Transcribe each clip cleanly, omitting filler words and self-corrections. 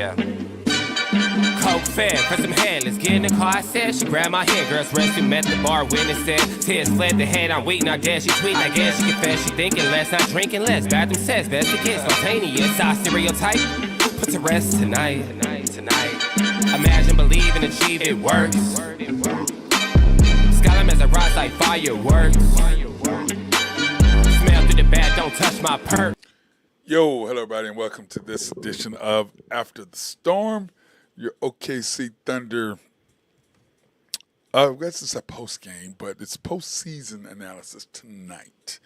Yeah. Coke fed for some head, let's get in the car, I said. She grabbed my hand, girls resting, met the bar, witness said. Tears fled the head, I'm weak, not dead. She tweet, I guess she confessed, she thinking less, not drinking less. Bathroom says, best to get spontaneous, I stereotype. Put to rest tonight. Imagine, believe, and achieve, it works. Skyline as a rise like fireworks. Smell through the bag, don't touch my perk. Yo, hello everybody, and welcome to this edition of After the Storm, your OKC Thunder. This is a post game, but it's postseason analysis tonight.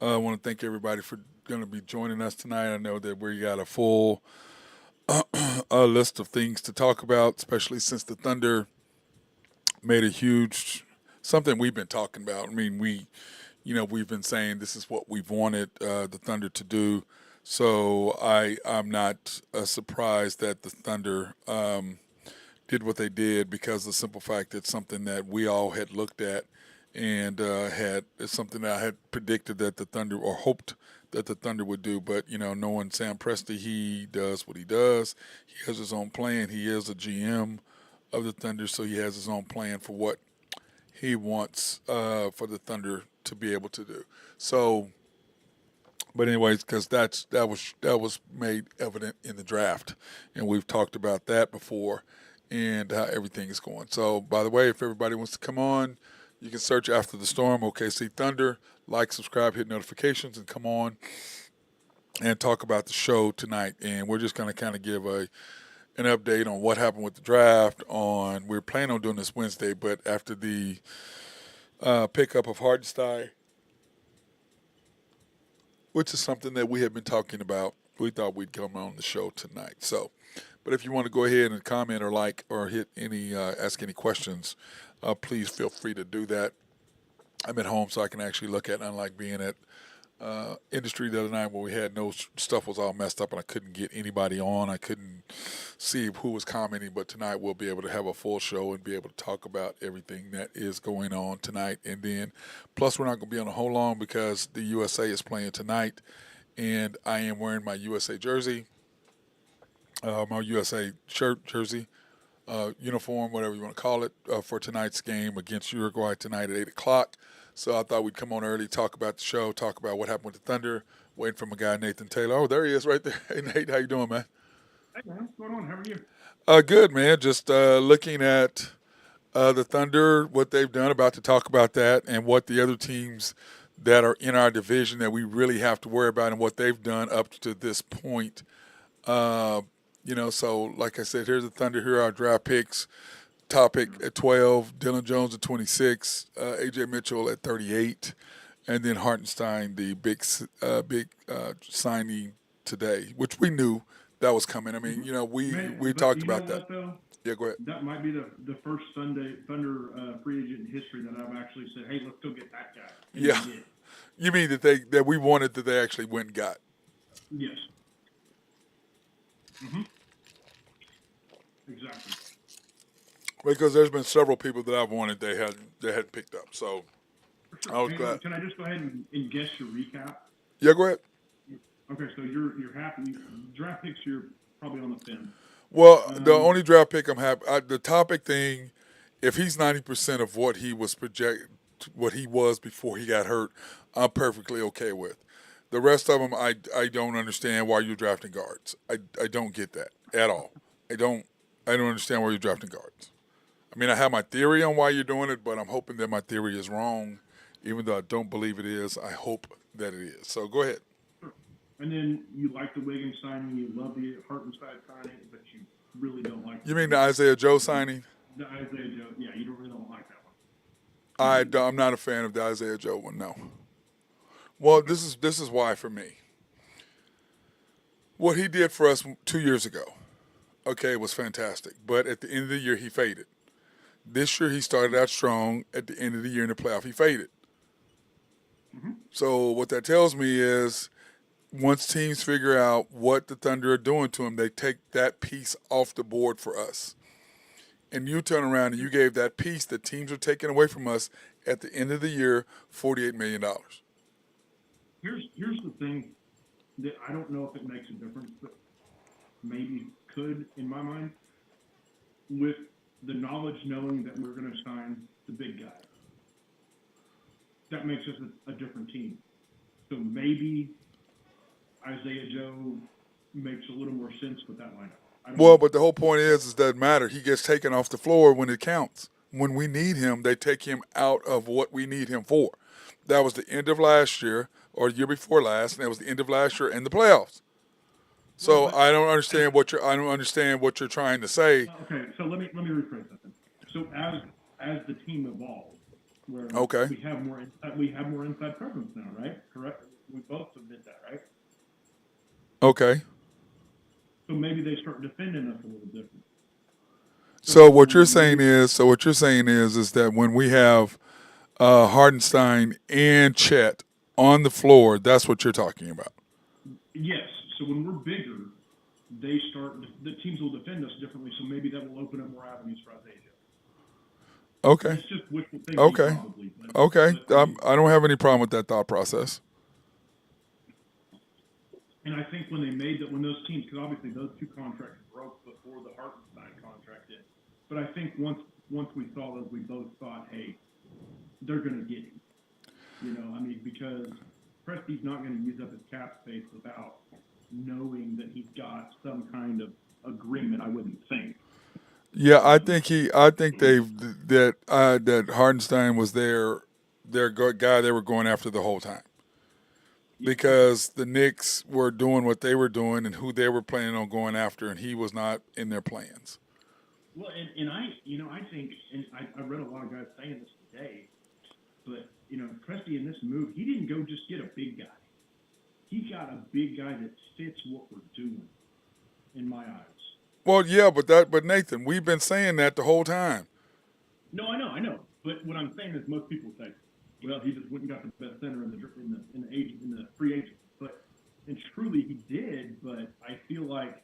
I want to thank everybody for going to be joining us tonight. I know that we got a full list of things to talk about, especially since the Thunder made a huge something we've been talking about. I mean, we've been saying this is what we've wanted the Thunder to do. So I'm not surprised that the Thunder did what they did, because of the simple fact that it's something that we all had looked at and it's something that I had predicted that the Thunder, or hoped that the Thunder would do. But, knowing Sam Presti, he does what he does. He has his own plan. He is a GM of the Thunder, so he has his own plan for what he wants for the Thunder to be able to do. So, but anyways, because that was made evident in the draft, and we've talked about that before and how everything is going. So, by the way, if everybody wants to come on, you can search After the Storm, OKC Thunder, like, subscribe, hit notifications, and come on and talk about the show tonight. And we're just going to kind of give an update on what happened with the draft. We're planning on doing this Wednesday, but after the pickup of Hartenstein, which is something that we have been talking about, we thought we'd come on the show tonight. So, but if you want to go ahead and comment or like or hit any, ask any questions, please feel free to do that. I'm at home, so I can actually look at it, unlike being at industry the other night where we had no stuff was all messed up and I couldn't get anybody on. I couldn't see who was commenting, but tonight we'll be able to have a full show and be able to talk about everything that is going on tonight. And then, plus we're not going to be on a whole long because the USA is playing tonight, and I am wearing my USA jersey, my USA shirt, jersey, uniform, whatever you want to call it, for tonight's game against Uruguay tonight at 8 o'clock. So I thought we'd come on early, talk about the show, talk about what happened with the Thunder, waiting for my guy Nathan Taylor. Oh, there he is right there. Hey, Nate, how you doing, man? Hey, man, what's going on? How are you? Good, man. Just looking at the Thunder, what they've done, about to talk about that, and what the other teams that are in our division that we really have to worry about and what they've done up to this point. So like I said, here's the Thunder. Here are our draft picks. Top pick at 12, Dylan Jones at 26, A.J. Mitchell at 38, and then Hartenstein, the big signing today, which we knew that was coming. I mean, we talked about that. Yeah, go ahead. That might be the first Thunder free agent in history that I've actually said, hey, let's go get that guy. And yeah. You mean that we wanted that they actually went and got? Yes. Mm-hmm. Exactly. Because there's been several people that I've wanted they hadn't picked up. So sure. I was glad. Can I just go ahead and guess your recap? Yeah, go ahead. Okay, so you're happy. Draft picks, you're probably on the fence. Well, the only draft pick I'm happy. The topic thing, if he's 90% of what he was what he was before he got hurt, I'm perfectly okay with. The rest of them, I don't understand why you're drafting guards. I don't get that at all. I don't understand why you're drafting guards. I mean, I have my theory on why you're doing it, but I'm hoping that my theory is wrong. Even though I don't believe it is, I hope that it is. So go ahead. Sure. And then you like the Wiggins signing, you love the Hartenstein signing, but you really don't like. You mean the Isaiah Joe signing? The Isaiah Joe, yeah, you really don't like that one. I'm not a fan of the Isaiah Joe one. No. Well, this is why for me. What he did for us 2 years ago, okay, was fantastic. But at the end of the year, he faded. This year, he started out strong. At the end of the year in the playoff, he faded. Mm-hmm. So what that tells me is once teams figure out what the Thunder are doing to him, they take that piece off the board for us. And you turn around and you gave that piece that teams are taking away from us at the end of the year $48 million. Here's the thing that I don't know if it makes a difference, but maybe could could, in my mind, with the knowledge knowing that we're going to sign the big guy. That makes us a different team. So maybe Isaiah Joe makes a little more sense with that lineup. Well, but the whole point is it doesn't matter. He gets taken off the floor when it counts. When we need him, they take him out of what we need him for. That was the end of last year or the year before last, and that was the end of last year in the playoffs. So I don't understand what you're trying to say. Okay, so let me rephrase that then. So as the team evolves, where Okay. we have more inside presence now, right? Correct. We both admit that, right? Okay. So maybe they start defending us a little different. So what you're saying is that when we have Hardenstein and Chet on the floor, that's what you're talking about. Yes. So when we're bigger, the teams will defend us differently. So maybe that will open up more avenues for Isaiah. Okay. It's just wishful thinking, Okay. probably. Okay. I don't have any problem with that thought process. And I think when those teams, because obviously those two contracts broke before the Hartenstein contract did. But I think once we saw those, we both thought, hey, they're going to get him. Because Presti's not going to use up his cap space without knowing that he's got some kind of agreement. I wouldn't think. Yeah, I think that Hardenstein was their guy they were going after the whole time. Because the Knicks were doing what they were doing and who they were planning on going after, and he was not in their plans. Well, I think, and I read a lot of guys saying this today, but, Presti in this move, he didn't go just get a big guy. He got a big guy that fits what we're doing, in my eyes. Well, yeah, but Nathan, we've been saying that the whole time. No, I know. But what I'm saying is most people say, well, he just went and got the best center in the free agent. And truly he did, but I feel like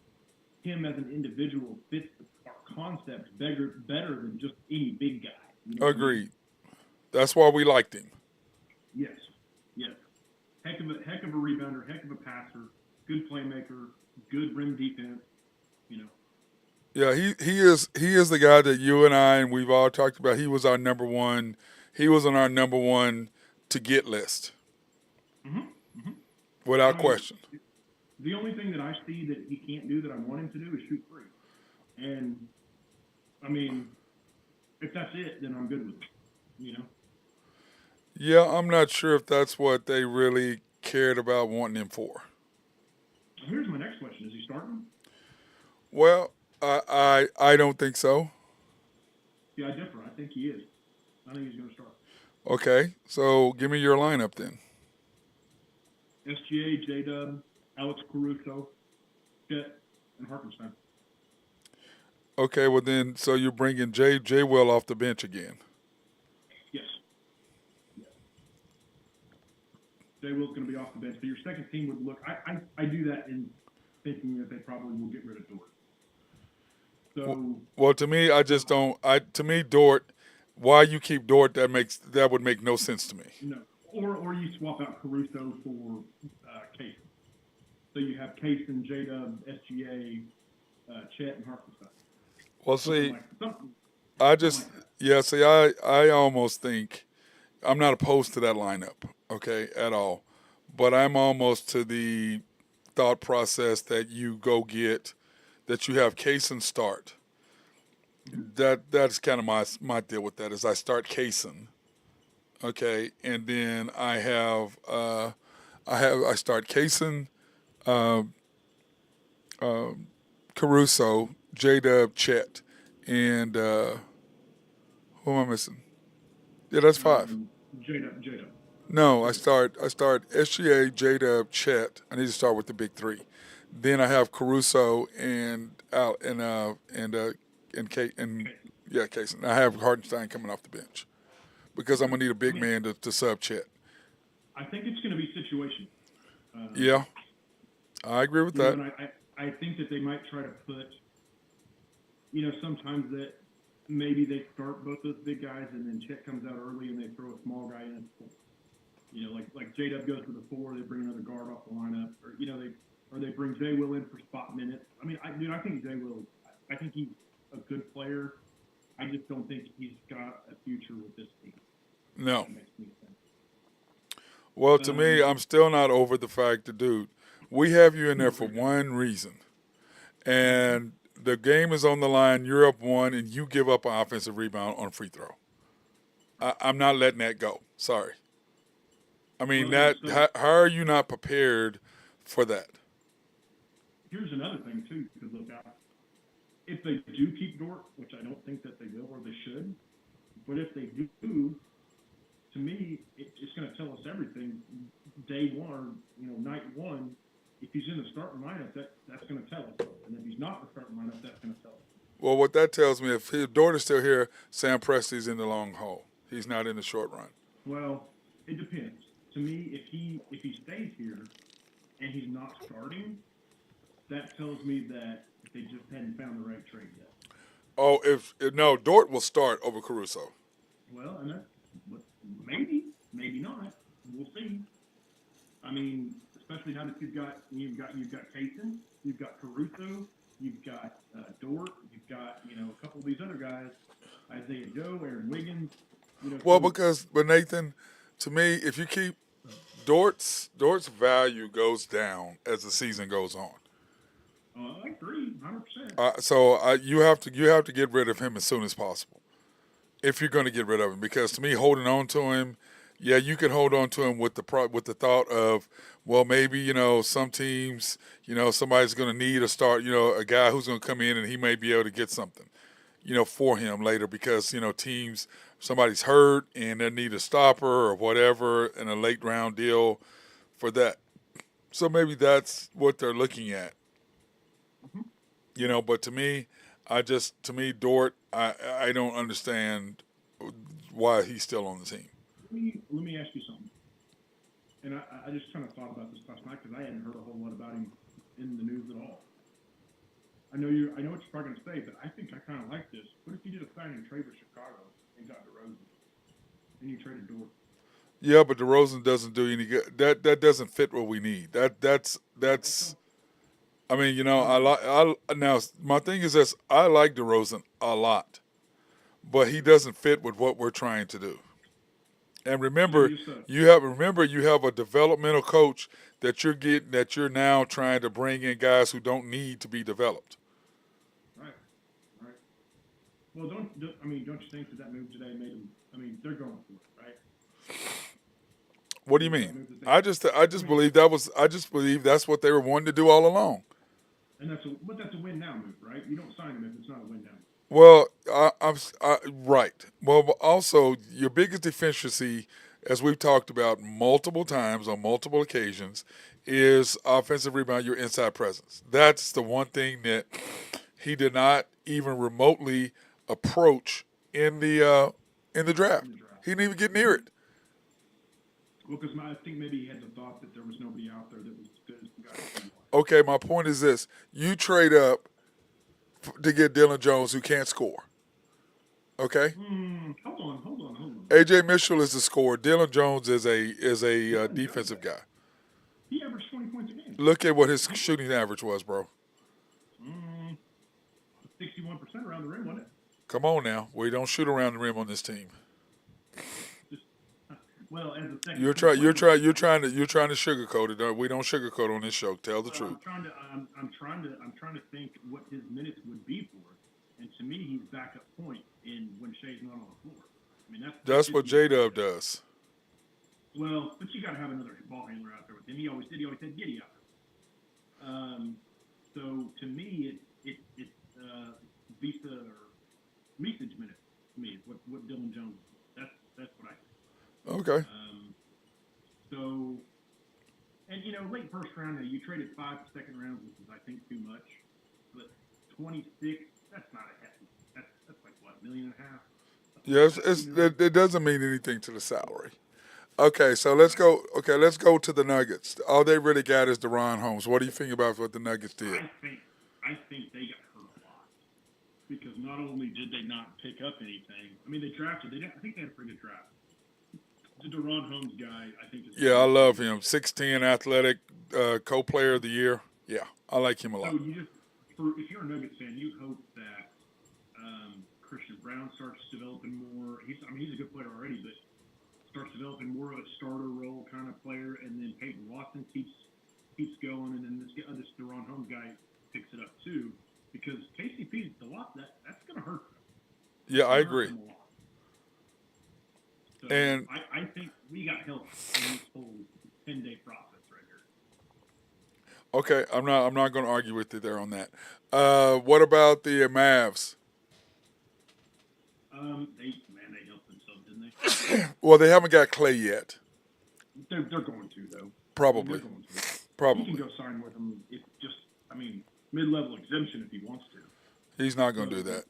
him as an individual fits our concept better than just any big guy. Agreed. That's why we liked him. Yes. Heck of a rebounder, heck of a passer, good playmaker, good rim defense. Yeah, he is the guy that you and I and we've all talked about. He was our number one. He was on our number one to get list. Without question. The only thing that I see that he can't do that I want him to do is shoot free. And if that's it, then I'm good with it. Yeah, I'm not sure if that's what they really cared about wanting him for. Here's my next question: is he starting? Well, I don't think so. Yeah, I differ. I think he is. I think he's going to start. Okay, so give me your lineup then. SGA, J-Dub, Alex Caruso, Chet, and Hartenstein. Okay, well then, so you're bringing J Will off the bench again. Yes. J Will's going to be off the bench. So your second team would look. I do that in thinking that they probably will get rid of Dort. So. Well, to me, I just don't. To me, Dort. Why you keep Dort? That would make no sense to me. No. Or you swap out Caruso for Case. So you have Case and J-Dub, SGA, Chet, and Hartenstein. Well, see, I almost think I'm not opposed to that lineup, okay, at all. But I'm almost to the thought process that you have Kaysen start. That's kind of my deal with that is I start Kaysen, okay, and then I start Kaysen, Caruso, J-Dub, Chet, and who am I missing? Yeah, that's five. J-Dub. No, I start SGA, J-Dub, Chet. I need to start with the big three. Then I have Caruso and Kaysen. I have Hardenstein coming off the bench because I'm gonna need a big man to sub Chet. I think it's going to be situational. Yeah, I agree with that. And I think that they might try to put, sometimes that maybe they start both those big guys and then Chet comes out early and they throw a small guy in. Like J-Dub goes to the 4, they bring another guard off the lineup, or they bring J. Will in for spot minutes. dude, I think Jay will. I think he's a good player. I just don't think he's got a future with this team. No. That makes any sense. Well, to me, I'm still not over the fact that, dude, we have you in there for one reason. And the game is on the line, you're up one, and you give up an offensive rebound on a free throw. I'm not letting that go. Sorry. I mean, how are you not prepared for that? Here's another thing, too, you could look at. If they do keep Dort, which I don't think that they will or they should, but if they do, to me, it's going to tell us everything. Day one, night one, if he's in the starting lineup, that's going to tell us. And if he's not in the starting lineup, that's going to tell us. Well, what that tells me, if Dort is still here, Sam Presti's in the long haul. He's not in the short run. Well, it depends. To me, if he stays here and he's not starting, that tells me that they just hadn't found the right trade yet. Oh, no, Dort will start over Caruso. Well, and maybe not. We'll see. I mean, especially now that you've got Taysom, you've got Caruso, you've got Dort, you've got a couple of these other guys, Isaiah Joe, Aaron Wiggins. Well, but Nathan, to me, if you keep Dort's value goes down as the season goes on. I agree, 100%. So you have to get rid of him as soon as possible, if you're going to get rid of him. Because to me, holding on to him, yeah, you can hold on to him with the thought of, well, maybe some teams, somebody's going to need a start, a guy who's going to come in and he may be able to get something, for him later because teams, somebody's hurt and they need a stopper or whatever in a late round deal for that. So maybe that's what they're looking at. But to me, Dort, I don't understand why he's still on the team. Let me ask you something. And I just kind of thought about this last night because I hadn't heard a whole lot about him in the news at all. I know what you're probably going to say, but I think I kind of like this. What if you did a sign and trade with Chicago and got DeRozan, and you traded Dort? Yeah, but DeRozan doesn't do any good. That doesn't fit what we need. That's. I mean, now my thing is this: I like DeRozan a lot, but he doesn't fit with what we're trying to do. And remember, you have a developmental coach that you're now trying to bring in guys who don't need to be developed. Right. Well, don't you think that move today made them? I mean, they're going for it, right? What do you mean? I just believe that's what they were wanting to do all along. And that's a win now move, right? You don't sign him if it's not a win now. Well, right. Well, but also your biggest deficiency, as we've talked about multiple times on multiple occasions, is offensive rebound. Your inside presence. That's the one thing that he did not even remotely approach in the draft. He didn't even get near it. Well, because I think maybe he had the thought that there was nobody out there that was as good as the guy. Okay, my point is this: you trade up to get Dylan Jones, who can't score. Okay. Hold on. AJ Mitchell is the scorer. Dylan Jones is a defensive guy. He averaged 20 points a game. Look at what his shooting average was, bro. 61% around the rim, wasn't it? Come on now, we don't shoot around the rim on this team. Well, as a second, you're trying to sugarcoat it. We don't sugarcoat on this show. Tell the truth. I'm trying to think what his minutes would be for, and to me, he's backup point in when Shea's not on the floor. I mean, that's what J-Dub does. Well, but you got to have another ball handler out there with him. He always had Giddy out there. So to me, it's Visa or Mesage minutes. To me, is what Dylan Jones is. That's what I think. Okay. And late first round, you traded 5 second rounds, which is I think too much. But 26, that's not a hefty. That's like what, $1.5 million? Yes, it doesn't mean anything to the salary. Okay, so let's go. Okay, let's go to the Nuggets. All they really got is DeRon Holmes. What do you think about what the Nuggets did? I think they got hurt a lot because not only did they not pick up anything, I mean they drafted. I think they had a pretty good draft. The DeRon Holmes guy, I think. Yeah, I love him. 6'10", athletic, co-player of the year. Yeah, I like him a lot. if you're a Nuggets fan, you hope that Christian Brown starts developing more. He's a good player already, but starts developing more of a starter role kind of player, and then Peyton Watson keeps going, and then this Deron Holmes guy picks it up too, because KCP that's going to hurt them. Yeah, I Hurt agree. them a lot. So And I think we got help in this whole 10-day process right here. okay, I'm not going to argue with you there on that. What about the Mavs? They helped themselves, didn't they? Well, they haven't got Clay yet. They're going to though. Probably, They're going to. He can probably. go sign with them if mid-level exemption if he wants to. He's not going to do that.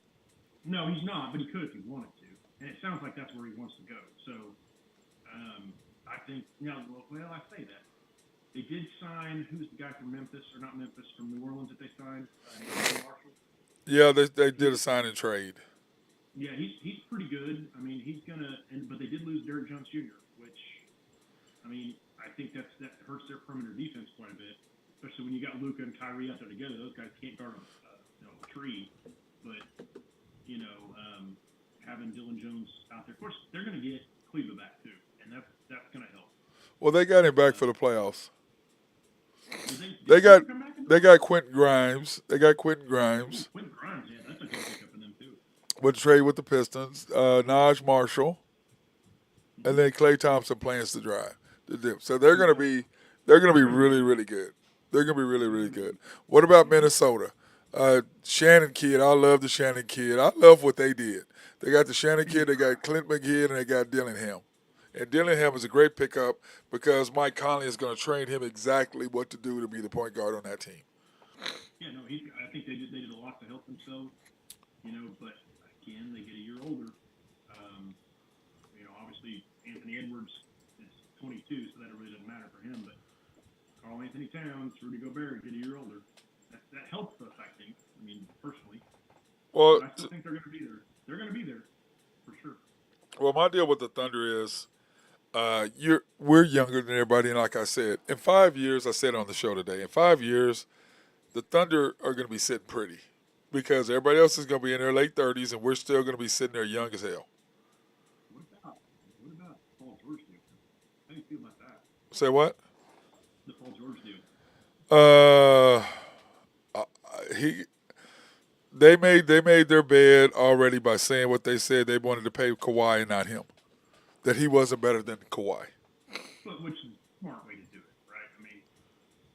No, he's not, but he could if he wanted to. And it sounds like that's where he wants to go. So I think, I say that. They did sign, who's the guy from Memphis, or not Memphis, from New Orleans that they signed? Marshall. Yeah, they did a sign and trade. Yeah, he's pretty good. I mean, he's going to – but they did lose Derrick Jones Jr., which, I think that hurts their perimeter defense quite a bit, especially when you got Luka and Kyrie out there together. Those guys can't guard a tree. But, having Dylan Jones out there. Of course, they're going to get Cleveland back too, and that's going to help. Well, they got him back for the playoffs. They got Quentin Grimes. Quentin Grimes, yeah, that's a good pickup in them too. With the trade with the Pistons, Naj Marshall, and then Klay Thompson plans to drive the dip. So they're gonna be really, really good. They're gonna be really, really good. What about Minnesota? Shannon kid, I love the Shannon kid. I love what they did. They got the Shannon kid, they got Clint McGee, and they got Dillingham. And Dillingham is a great pickup because Mike Conley is going to train him exactly what to do to be the point guard on that team. Yeah, no, I think they did a lot to help themselves, but again, they get a year older. Obviously Anthony Edwards is 22, so that really doesn't matter for him, but Karl Anthony Towns, Rudy Gobert get a year older. That helps us, I think. Personally. Well, but I still think they're going to be there. They're going to be there, for sure. Well, my deal with the Thunder is we're younger than everybody, and like I said, in 5 years, I said on the show today, in 5 years, the Thunder are going to be sitting pretty because everybody else is going to be in their late 30s, and we're still going to be sitting there young as hell. What about Paul George deal? How do you feel about that? Say what? The Paul George deal. They made their bed already by saying what they said. They wanted to pay Kawhi and not him. That he wasn't better than Kawhi. But which is a smart way to do it, right?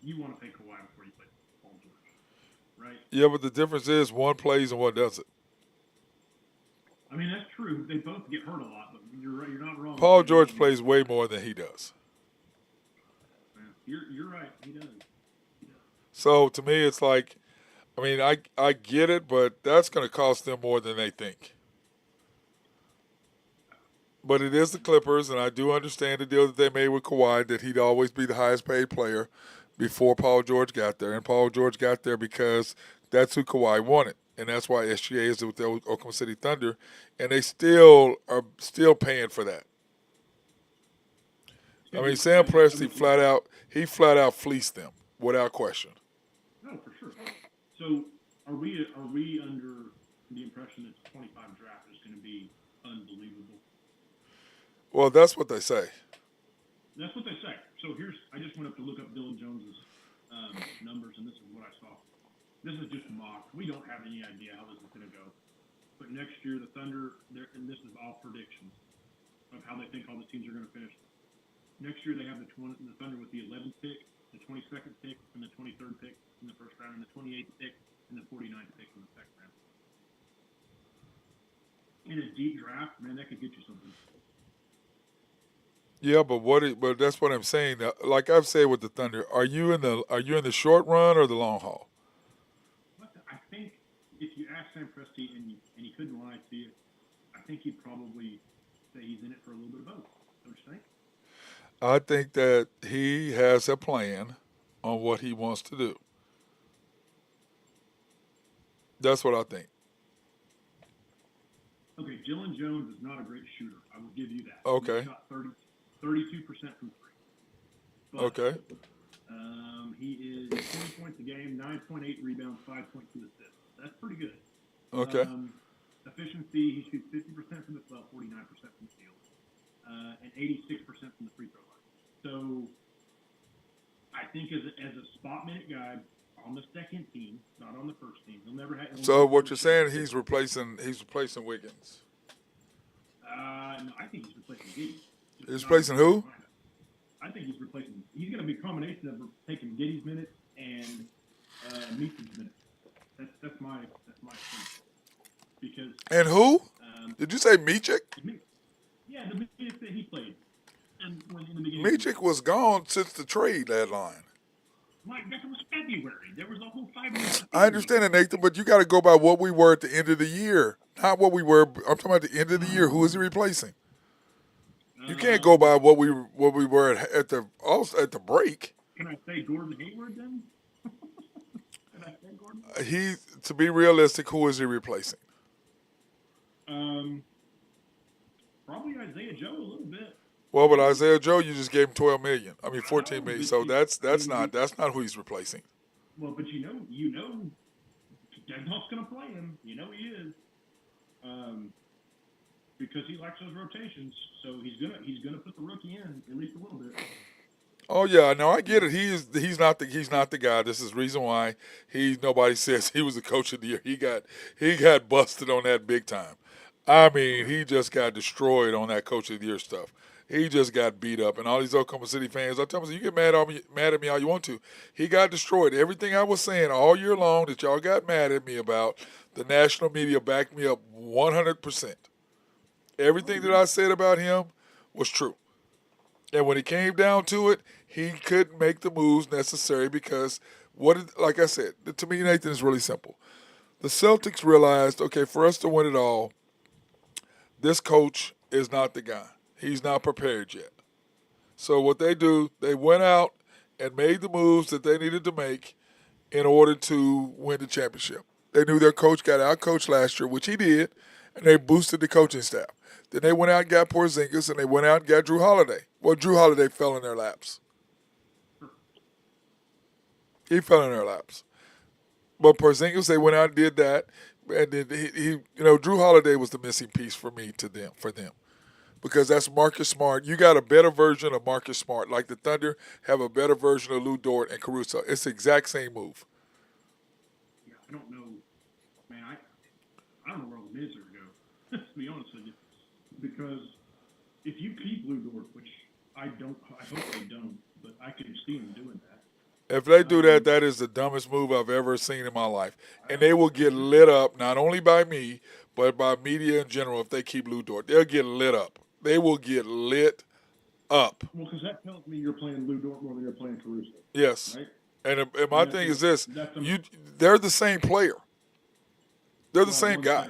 You want to pay Kawhi before you play Paul George, right? Yeah, but the difference is one plays and one doesn't. That's true. They both get hurt a lot, but you're right. You're not wrong. Paul George plays way more than he does. You're right. He does. So to me, it's like, I get it, but that's going to cost them more than they think. But it is the Clippers, and I do understand the deal that they made with Kawhi, that he'd always be the highest paid player before Paul George got there. And Paul George got there because that's who Kawhi wanted. And that's why SGA is with the Oklahoma City Thunder. And they still are paying for that. Sam Presti flat out fleeced them without question. No, for sure. So are we under the impression that the 25 draft is going to be unbelievable? Well, that's what they say. That's what they say. So I just went up to look up Dylan Jones's numbers, and this is what I saw. This is just mock. We don't have any idea how this is going to go. But next year, the Thunder, and this is all predictions of how they think all the teams are going to finish. Next year, they have the Thunder with the 11th pick, the 22nd pick, and the 23rd pick in the first round, and the 28th pick, and the 49th pick in the second round. In a deep draft, man, that could get you something. Yeah, but that's what I'm saying. Like I've said with the Thunder, are you in the short run or the long haul? I think if you ask Sam Presti and he couldn't lie to you, I think he'd probably say he's in it for a little bit of both. Don't you think? I think that he has a plan on what he wants to do. That's what I think. Okay, Dylan Jones is not a great shooter. I will give you that. Okay. He shot 32% from three. But, Okay. He is 20 points a game, 9.8 rebounds, 5.2 assists. That's pretty good. Okay. Efficiency, he shoots 50% from the 49% from the field, and 86% from the free throw line. So I think as a spot minute guy on the second team, not on the first team, he'll never have. So what you're saying, he's replacing Wiggins. No, I think he's replacing Giddey. He's replacing who? I think he's replacing. He's going to be a combination of taking Giddey's minutes and Meecham's minutes. That's my opinion. Because and who? Did you say Meechik? Yeah, the minutes that he played. And when in the beginning. Meechik was gone since the trade deadline. Mike, that was February. There was a whole 5 months. I understand it, Nathan, but you got to go by what we were at the end of the year, not what we were. I'm talking about the end of the year. Who is he replacing? You can't go by what we were at the break. Can I say Gordon Hayward then? Can I say Gordon? To be realistic, who is he replacing? Probably Isaiah Joe a little bit. Well, but Isaiah Joe, you just gave him $12 million. I mean, $14 million. So that's not who he's replacing. Well, but you know, Denhoff's going to play him. You know he is. Because he likes those rotations, so he's gonna put the rookie in at least a little bit. Oh yeah, no, I get it. He's not the guy. This is the reason why nobody says he was the coach of the year. He got busted on that big time. I mean, he just got destroyed on that coach of the year stuff. He just got beat up, and all these Oklahoma City fans, I tell them, you get mad at me all you want to. He got destroyed. Everything I was saying all year long that y'all got mad at me about, the national media backed me up 100%. Everything that I said about him was true. And when it came down to it, he couldn't make the moves necessary because like I said, to me, Nathan, is really simple. The Celtics realized, okay, for us to win it all, this coach is not the guy. He's not prepared yet. So what they do, they went out and made the moves that they needed to make in order to win the championship. They knew their coach got out-coached last year, which he did, and they boosted the coaching staff. Then they went out and got Porzingis, and they went out and got Drew Holiday. Well, Drew Holiday fell in their laps. He fell in their laps. But Porzingis, they went out and did that, and then Drew Holiday was the missing piece for them. Because that's Marcus Smart. You got a better version of Marcus Smart. Like the Thunder have a better version of Lou Dort and Caruso. It's the exact same move. Yeah, I don't know. Man, I don't know where the Miz are going to go, to be honest with you. Because if you keep Lou Dort, which I hope they don't, but I can see them doing that. If they do that, that is the dumbest move I've ever seen in my life. And they will get lit up, not only by me, but by media in general if they keep Lou Dort. They'll get lit up. They will get lit up. Well, because that tells me you're playing Lou Dort more than you're playing Caruso. Yes. Right? And my thing is this. They're the same player. They're the same guy.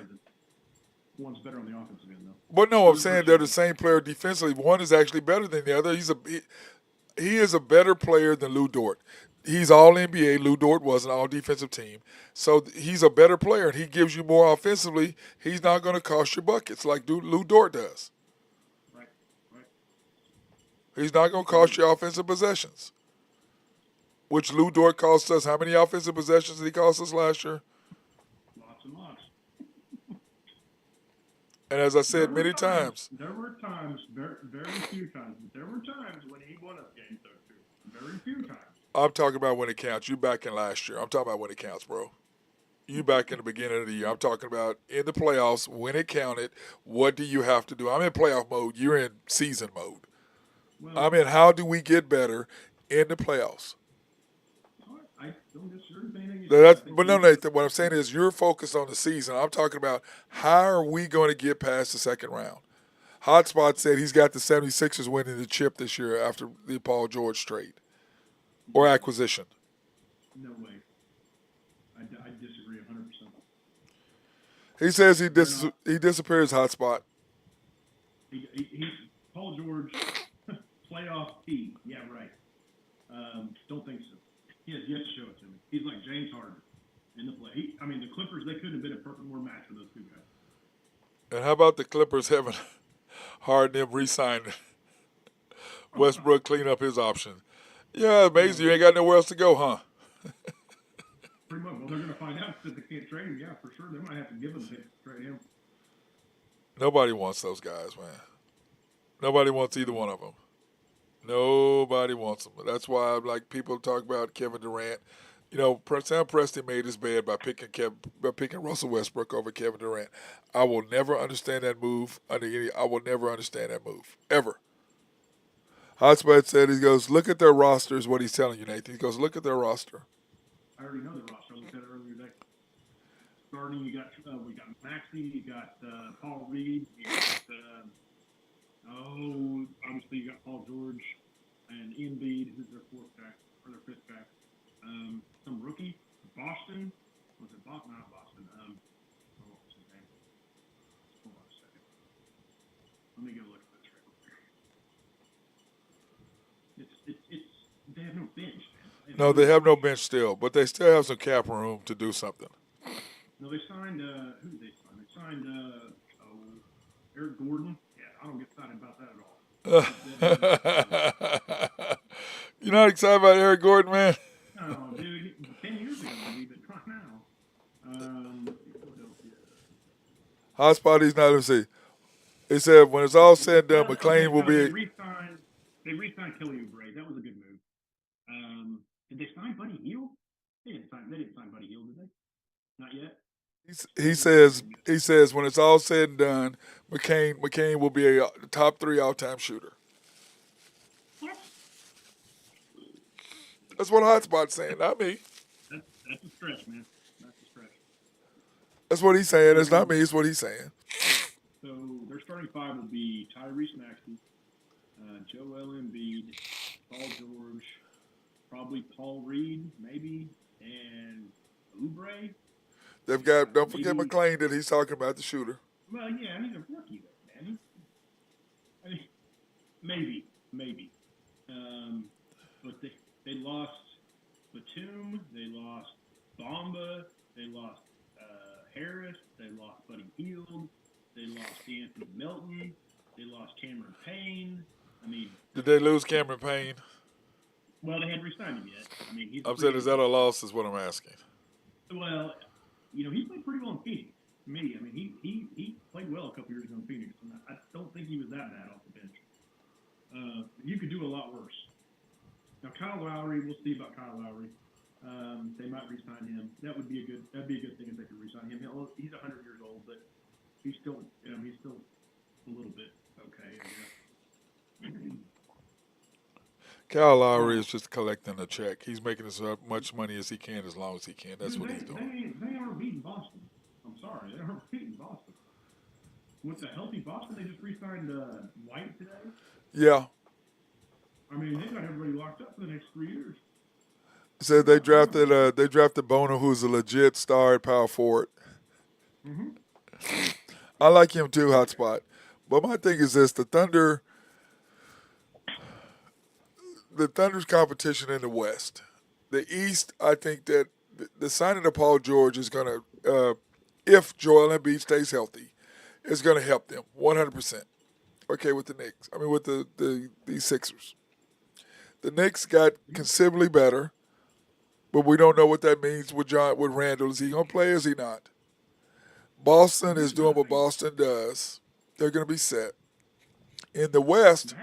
One's better on the offensive end, though. But no, I'm saying they're the same player defensively. One is actually better than the other. He is a better player than Lou Dort. He's all NBA. Lou Dort was an all defensive team. So he's a better player, and he gives you more offensively. He's not going to cost you buckets like Lou Dort does. Right. He's not going to cost you offensive possessions, which Lou Dort cost us. How many offensive possessions did he cost us last year? Lots and lots. And as I said many times. There were times, very, very few times, but there were times when he won us games, though, too. Very few times. I'm talking about when it counts. You back in last year. I'm talking about when it counts, bro. You back in the beginning of the year. I'm talking about in the playoffs, when it counted, what do you have to do? I'm in playoff mode. You're in season mode. Well, how do we get better in the playoffs? I don't disagree with anything. But no, Nathan, what I'm saying is you're focused on the season. I'm talking about how are we going to get past the second round? Hotspot said he's got the 76ers winning the chip this year after the Paul George trade or acquisition. No way. I disagree 100%. He says he disappears, Hotspot. He Paul George, playoff T. Yeah, right. Don't think so. He has yet to show it to me. He's like James Harden in the play. The Clippers, they couldn't have been a perfect more match for those two guys. And how about the Clippers having Harden them re-sign Westbrook, clean up his option? Yeah, amazing. You ain't got nowhere else to go, huh? Pretty much. Well, they're going to find out that they can't trade him. Yeah, for sure. They might have to give him a pick to trade him. Nobody wants those guys, man. Nobody wants either one of them. Nobody wants them. That's why, like, people talk about Kevin Durant. You know, Sam Presti made his bed by picking Russell Westbrook over Kevin Durant. I will never understand that move I will never understand that move ever. Hotspot said he goes, look at their roster is what he's telling you, Nathan. He goes, look at their roster. I already know the roster. I looked at it earlier today. Starting, we got Maxey, you got Paul Reed, you got obviously you got Paul George and Embiid, who's their fourth back or their fifth back. Some rookie, Boston. Was it Boston? Not Boston. What was his name? Hold on a second. Let me go look at this right here. It's they have no bench, man. No, they have no bench still, but they still have some cap room to do something. No, they signed. Who did they sign? They signed Eric Gordon. Yeah, I don't get excited about that at all. You're not excited about Eric Gordon, man? No, dude. 10 years ago, maybe, but not now. Philadelphia. Hotspot, he's not. Let's see. They said when it's all said and done, McLean will be. They re-signed Kelly Oubre. That was a good move. Did they sign Buddy Hield? They didn't sign Buddy Hield, did they? Not yet. He says when it's all said and done, McCain will be a top 3 all-time shooter. What? That's what Hotspot's saying, not me. That's a stretch, man. That's a stretch. That's what he's saying. It's not me. It's what he's saying. So their starting five will be Tyrese Maxey, Joel Embiid, Paul George, probably Paul Reed, maybe, and Oubre. They've got. Don't forget McLean that he's talking about the shooter. Well, yeah, he's a rookie, though, man. Maybe. But they lost Batum, they lost Bamba, they lost Harris, they lost Buddy Hield, they lost Anthony Melton, they lost Cameron Payne. Did they lose Cameron Payne? Well, they hadn't re-signed him yet. I'm saying, is that a loss? Is what I'm asking. Well, he played pretty well in Phoenix. To me, he played well a couple years ago in Phoenix, and I don't think he was that bad off the bench. You could do a lot worse. Now, Kyle Lowry, we'll see about Kyle Lowry. They might re-sign him. That'd be a good thing if they could re-sign him. He's 100 years old, but he's still a little bit okay, I guess. Kyle Lowry is just collecting a check. He's making as much money as he can as long as he can. That's what he's doing. They aren't beating Boston. I'm sorry. They aren't beating Boston. With the healthy Boston, they just re-signed White today. Yeah. They got everybody locked up for the next 3 years. Said they drafted Bono, who's a legit star at power forward. Mm-hmm. I like him too, Hotspot. But my thing is this: the Thunder's competition in the West. The East, I think that the signing of Paul George is going to, if Joel Embiid stays healthy, is going to help them 100%. Okay, with the Knicks. With the Sixers. The Knicks got considerably better, but we don't know what that means with Randall. Is he going to play or is he not? Boston is doing what Boston does. They're going to be set. In the West,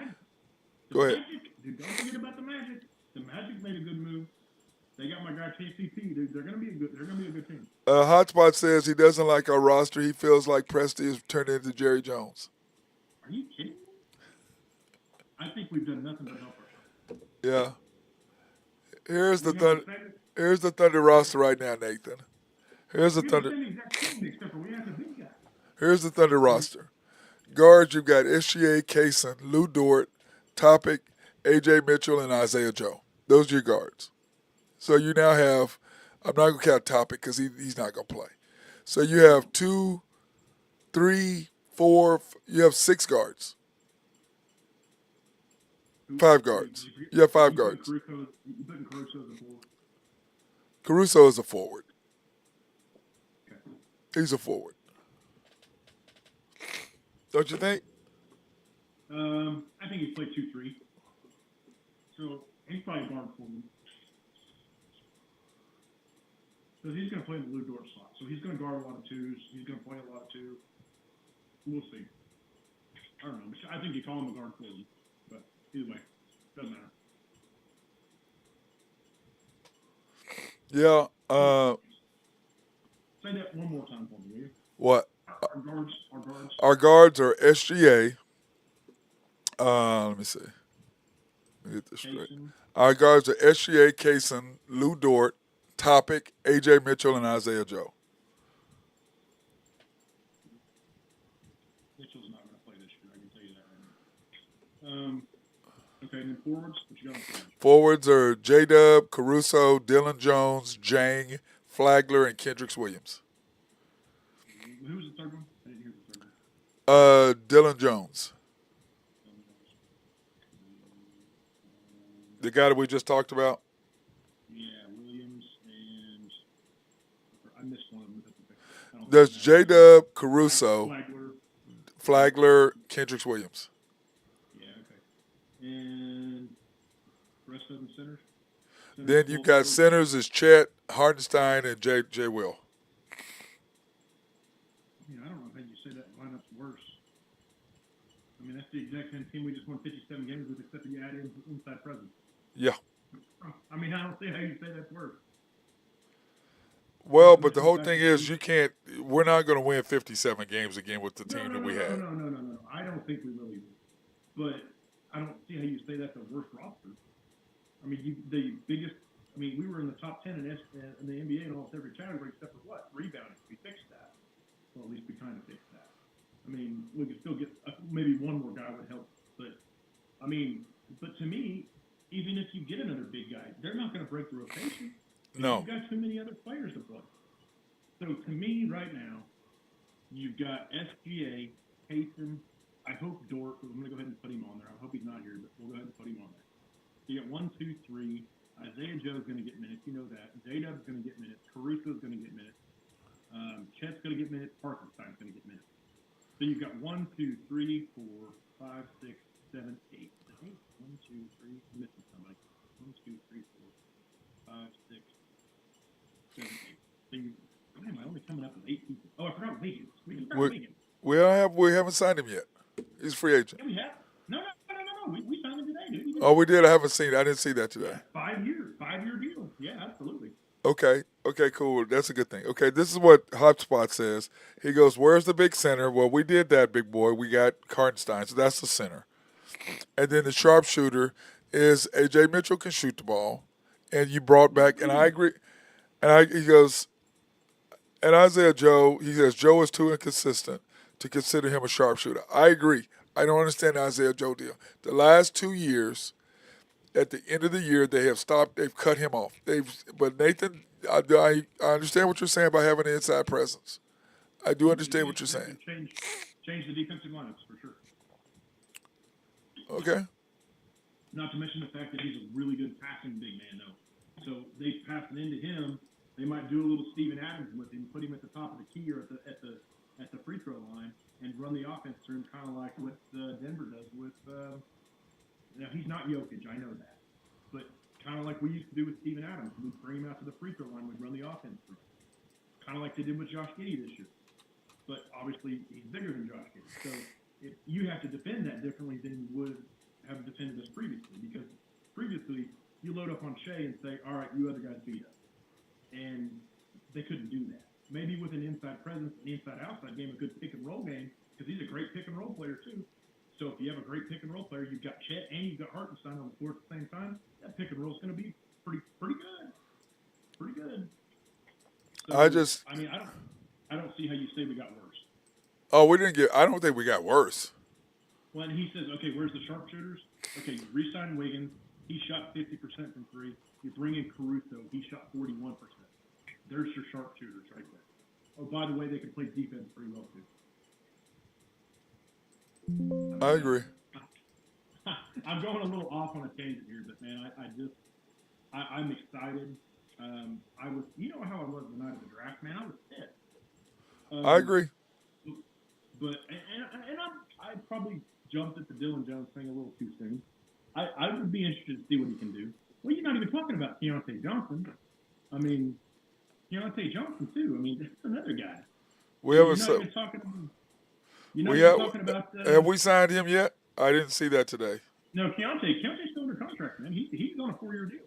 go ahead. Dude, don't forget about the Magic. The Magic made a good move. They got my guy KCP. They're going to be a good team. Hotspot says he doesn't like our roster. He feels like Presti is turning into Jerry Jones. Are you kidding me? I think we've done nothing but help ourselves. Yeah. Here's the Thunder roster right now, Nathan. Here's the Thunder. Here's the Thunder roster. Guards, you've got SGA, Kaysen, Lou Dort, Topic, A.J. Mitchell, and Isaiah Joe. Those are your guards. So you now have, I'm not going to count Topic because he's not going to play. So you have 2, 3, 4, you have 6 guards. 5 guards. You have 5 guards. Caruso is a forward. He's a forward. Don't you think? I think he played 2-3. So He's probably guard for me. Because he's going to play in the Lou Dort slot. So he's going to guard a lot of twos. He's going to play a lot of two. We'll see. I don't know. I think you call him a guard for me. But either way, doesn't matter. Yeah. Say that one more time for me, will you? What? Our guards. Our guards are SGA. Let me see. Let me get this straight. Jason. Our guards are SGA, Kaysen, Lou Dort, Topic, AJ Mitchell, and Isaiah Joe. Mitchell's not going to play this year. I can tell you that right now. Okay, and then forwards. What you got on forwards? Forwards are J-Dub, Caruso, Dylan Jones, Jang, Flagler, and Kendricks Williams. Who was the third one? I didn't hear the third one. Dylan Jones. The guy that we just talked about. Yeah, Williams and I missed one of them. There's J-Dub, Caruso, Flagler. Flagler, Kendricks Williams. Yeah, okay. And the rest of them centers? Then you got centers is Chet, Hardenstein, and J. Will. I don't know how you say that lineup's worse. I mean, that's the exact same team we just won 57 games with, except that you add in inside presence. Yeah. I mean, I don't see how you say that's worse. Well, but the whole thing is we're not going to win 57 games again with the team that we had. No. I don't think we really will. But I don't see how you say that's the worst roster. I mean, we were in the top 10 in the NBA in almost every category except for what? Rebounding. We fixed that. Well, at least we kind of fixed that. I mean, we could still get maybe one more guy would help. But to me, even if you get another big guy, they're not going to break the rotation. No. You've got too many other players to play. So to me, right now, you've got SGA, Payson. I hope Dort. I'm going to go ahead and put him on there. I hope he's not here, but we'll go ahead and put him on there. You got 1, 2, 3. Isaiah Joe's going to get minutes. You know that. J-Dub's going to get minutes. Caruso's going to get minutes. Chet's going to get minutes. Parkenstein's going to get minutes. So you've got 1, 2, 3, 4, 5, 6, 7, 8. 1, 2, 3. I'm missing somebody. 1, 2, 3, 4, 5, 6, 7, 8. So why am I only coming up with 8 people? Oh, I forgot Wiggins. We haven't signed him yet. He's a free agent. Yeah, we have. No. We signed him today, dude. Oh, we did. I didn't see that today. 5 year deal. Yeah, absolutely. Okay, cool. That's a good thing. Okay, this is what Hotspot says. He goes, where's the big center? Well, we did that, big boy. We got Hardenstein, so that's the center. And then the sharpshooter is A.J. Mitchell can shoot the ball. And you brought back, and I agree. He goes, and Isaiah Joe, he says, Joe is too inconsistent to consider him a sharpshooter. I agree. I don't understand the Isaiah Joe deal. The last 2 years, at the end of the year, they've cut him off. But Nathan, I understand what you're saying about having an inside presence. I do understand what you're saying. Change the defensive lineups for sure. Okay. Not to mention the fact that he's a really good passing big man, though. So they pass it into him. They might do a little Steven Adams with him, put him at the top of the key or at the free throw line, and run the offense through him, kind of like what Denver does with. Now he's not Jokic, I know that, but kind of like we used to do with Steven Adams. We'd bring him out to the free throw line, we'd run the offense through him. Kind of like they did with Josh Giddey this year. But obviously he's bigger than Josh Giddey, so you have to defend that differently than you would have defended us previously, because previously you load up on Shea and say, all right, you other guys beat us. And they couldn't do that. Maybe with an inside presence, an inside-outside game, a good pick-and-roll game, because he's a great pick-and-roll player too. So if you have a great pick-and-roll player, you've got Chet and you've got Hartenstein on the floor at the same time, that pick-and-roll is going to be pretty good. Pretty good. So, I don't see how you say we got worse. Oh, I don't think we got worse. Well, and he says, okay, where's the sharpshooters? Okay, you re-sign Wiggins. He shot 50% from three. You bring in Caruso. He shot 41%. There's your sharpshooters right there. Oh, by the way, they can play defense pretty well, too. I agree. I'm going a little off on a tangent here, but, man, I'm excited. I was, how I was the night of the draft, man. I was pissed. I agree. But I probably jumped at the Dylan Jones thing a little too soon. I would be interested to see what he can do. Well, you're not even talking about Keontae Johnson. I mean, Keontae Johnson too. I mean, that's another guy. We You're haven't. not even talking. You're not We even have. talking about. Have we signed him yet? I didn't see that today. No, Keontae's still under contract, man. He's on a 4-year deal.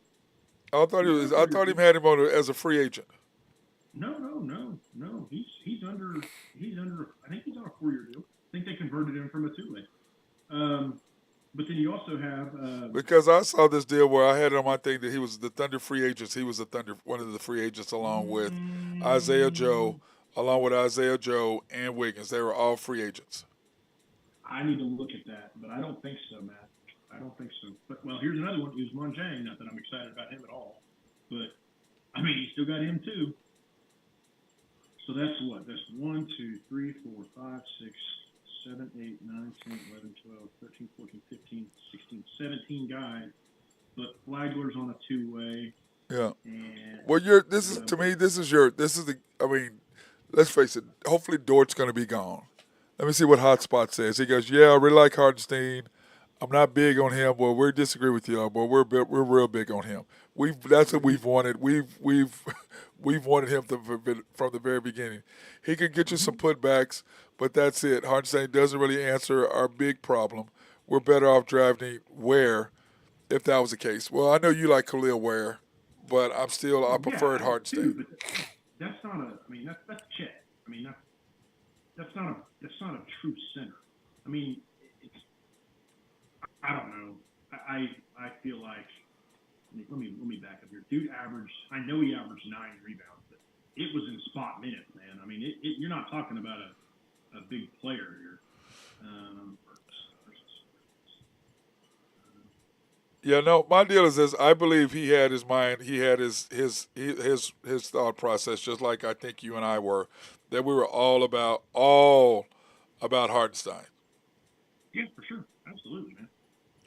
I thought he He's on a was. I 4-year thought deal. him had him on as a free agent. No. He's under. I think he's on a 4-year deal. I think they converted him from a two-way. But then you also have. Because I saw this deal where I had it on my thing that he was the Thunder free agents. He was the Thunder one of the free agents along with Isaiah Joe, and Wiggins. They were all free agents. I need to look at that, but I don't think so, Matt. I don't think so. But well, here's another one. Usman Jang. Not that I'm excited about him at all, but I mean, you still got him too. So that's what? That's 1, 2, 3, 4, 5, 6, 7, 8, 9, 10, 11, 12, 13, 14, 15, 16, 17 guys. But Flagler's on a two-way. Yeah. And Well, this is to me. This is the. I mean, let's face it. Hopefully, Dort's going to be gone. Let me see what Hotspot says. He goes, "Yeah, I really like Hardenstein. I'm not big on him. Well, we disagree with you, but we're real big on him. That's what we've wanted. We've wanted him from the very beginning. He could get you some putbacks, but that's it. Hardenstein doesn't really answer our big problem. We're better off drafting Ware, if that was the case. Well, I know you like Khalil Ware, but I preferred yeah, Hardenstein. too, but that's not a. I mean, that's Chet. I mean, that's not a true center. I mean, it's. I don't know. I feel like. Let me back up here. Dude averaged. I know he averaged 9 rebounds, but it was in spot minutes, man. I mean, you're not talking about a big player here. Yeah, no, my deal is this. I believe he had his mind, he had his thought process, just like I think you and I were, that we were all about Hardenstein. Yeah, for sure, absolutely, man.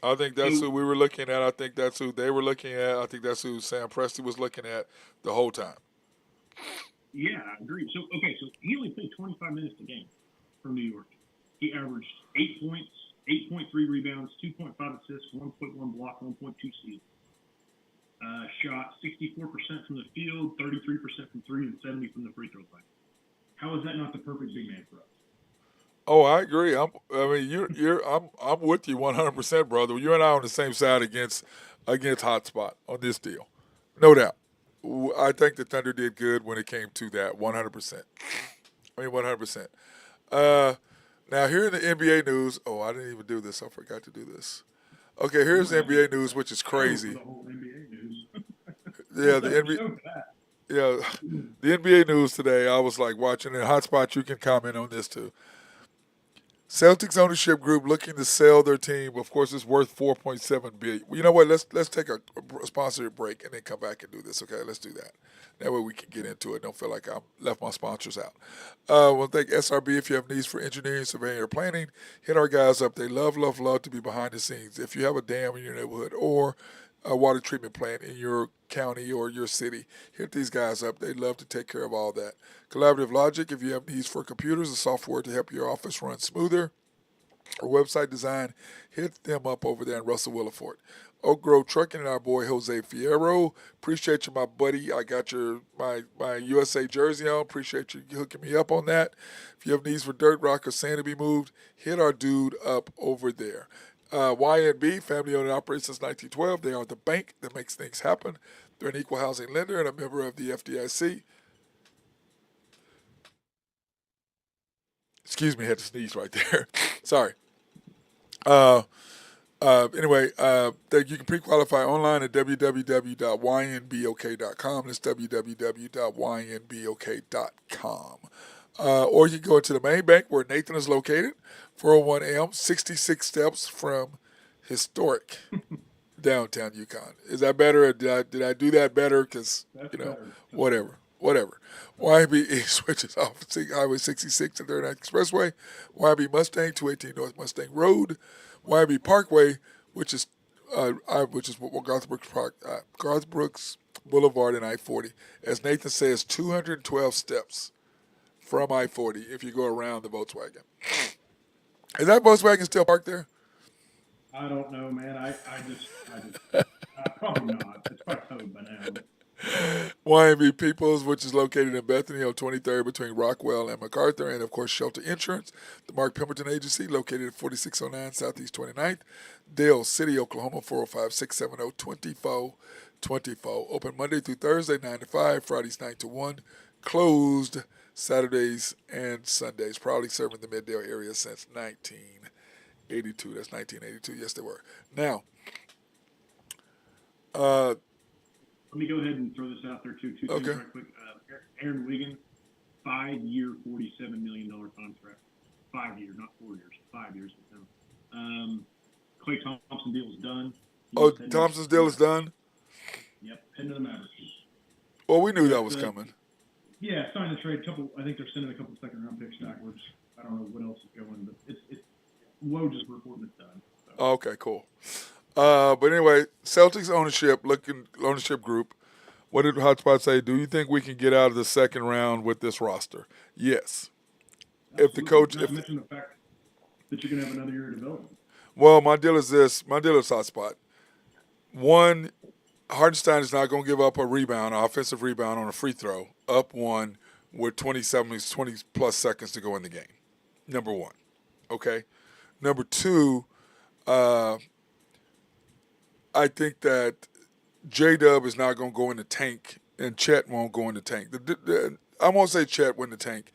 I think that's So who we were looking at. I think that's who they were looking at. I think that's who Sam Presti was looking at the whole time. yeah, I agree. So okay, so he only played 25 minutes a game for New York. He averaged 8 points, 8.3 rebounds, 2.5 assists, 1.1 block, 1.2 steals. Shot 64% from the field, 33% from three, and 70 from the free throw line. How is that not the perfect big man for us? Oh, I agree. I mean, I'm with you 100%, brother. You and I are on the same side against Hotspot on this deal, no doubt. I think the Thunder did good when it came to that 100%. I mean, 100%. Uh, Now, here in the NBA news, oh, I didn't even do this. I forgot to do this. Okay, We here's might the have to NBA do news, a which is show for crazy. the whole NBA news. Yeah, We'll the have a NBA, show for that. yeah, the NBA news today. I was like watching it. Hotspot, you can comment on this too. Celtics ownership group looking to sell their team. Of course, it's worth 4.7 billion. Well, you know what? Let's take a sponsored break and then come back and do this. Okay, let's do that. That way we can get into it. Don't feel like I left my sponsors out. Well, thank SRB. If you have needs for engineering, surveying, or planning, hit our guys up. They love to be behind the scenes. If you have a dam in your neighborhood or a water treatment plant in your county or your city, hit these guys up. They love to take care of all that. Collaborative Logic, if you have needs for computers and software to help your office run smoother or website design, hit them up over there in Russell Williford. Oak Grove Trucking and our boy Jose Fierro. Appreciate you, my buddy. I got my USA jersey on. Appreciate you hooking me up on that. If you have needs for dirt, rock, or sand to be moved, hit our dude up over there. YNB, family owned and operated since 1912. They are the bank that makes things happen. They're an equal housing lender and a member of the FDIC. Excuse me, I had to sneeze right there. Sorry. Uh, Anyway, you can pre-qualify online at www.ynbok.com. That's www.ynbok.com. Or you can go into the main bank where Nathan is located, 401M, 66 steps from historic downtown Yukon. Is that better? Or did I do that better? Because, That's better. whatever. YB switches off Highway 66 and 39th Expressway. YB Mustang, 218 North Mustang Road. YB Parkway, which is Garth Brooks Boulevard and I-40. As Nathan says, 212 steps from I-40 if you go around the Volkswagen. Is that Volkswagen still parked there? I don't know, man. I just Probably not. It's probably code by now. YMB Peoples, which is located in Bethany on 23rd between Rockwell and MacArthur, and of course Shelter Insurance. The Mark Pemberton Agency, located at 4609 Southeast 29th, Dale City, Oklahoma, 405-670-2424. Open Monday through Thursday, 9 to 5, Fridays 9 to 1. Closed Saturdays and Sundays. Proudly serving the Middale area since 1982. That's 1982. Yes, they were. Now, Let me go ahead and throw this out there too. Two things right quick. Aaron Wiggins, 5-year, $47 million contract. 5 years, not 4 years. 5 years with him. Klay Thompson deal is done. Thompson's deal is done? Yep, heading to the Mavericks. Well, we knew that was coming. Yeah, sign the trade. I think they're sending a couple second-round picks backwards. I don't know what else is going, but it's Woj is reporting it's done. So. Okay, cool. But anyway, Celtics ownership group. What did Hotspot say? Do you think we can get out of the second round with this roster? Yes. Absolutely. If the coach, not to mention the fact that you're going to have another year of development. Well, my deal is this. My deal is Hotspot. One, Hartenstein is not going to give up a rebound, an offensive rebound on a free throw, up one with 20 plus seconds to go in the game. Number one. Okay. Number two, I think that J-Dub is not going to go in the tank, and Chet won't go in the tank. I won't say Chet went in the tank.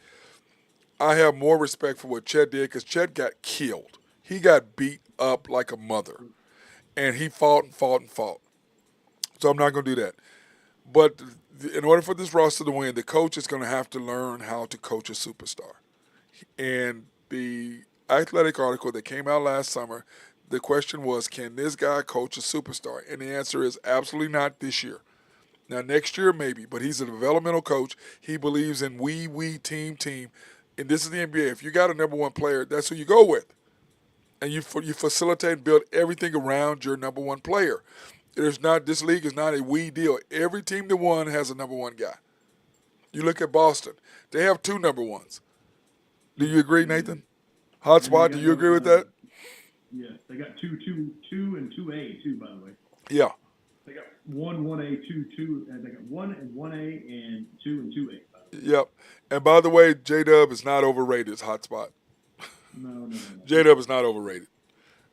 I have more respect for what Chet did because Chet got killed. He got beat up like a mother, and he fought and fought and fought. So I'm not going to do that. But in order for this roster to win, the coach is going to have to learn how to coach a superstar. And the athletic article that came out last summer, the question was, can this guy coach a superstar? And the answer is absolutely not this year. Now, next year, maybe, but he's a developmental coach. He believes in we, team. And this is the NBA. If you got a number one player, that's who you go with. And you facilitate and build everything around your number one player. This league is not a we deal. Every team that won has a number one guy. You look at Boston. They have two number ones. Do you agree, Nathan? Hotspot, do you agree with that? Yes, they got two and 2A too, by the way. Yeah. They got 1A, 2, and they got 1 and 1A and 2 and 2A. Yep. And by the way, J-Dub is not overrated as Hotspot. No. J-Dub is not overrated.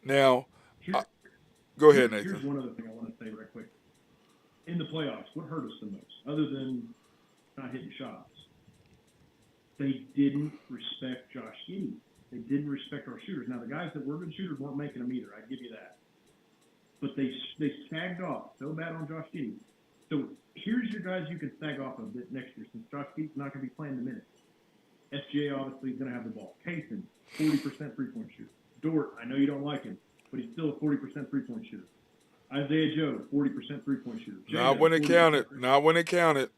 Now, go ahead, Nathan. Here's one other thing I want to say right quick. In the playoffs, what hurt us the most, other than not hitting shots? They didn't respect Josh Giddey. They didn't respect our shooters. Now, the guys that were good shooters weren't making them either. I give you that. But they sagged off so bad on Josh Giddey. So here's your guys you can sag off of next year since Josh Giddey's not going to be playing the minutes. SGA obviously is going to have the ball. Kaysen, 40% three-point shooter. Dort, I know you don't like him, but he's still a 40% three-point shooter. Isaiah Joe, 40% three-point shooter. Not when it counted. Not when it counted.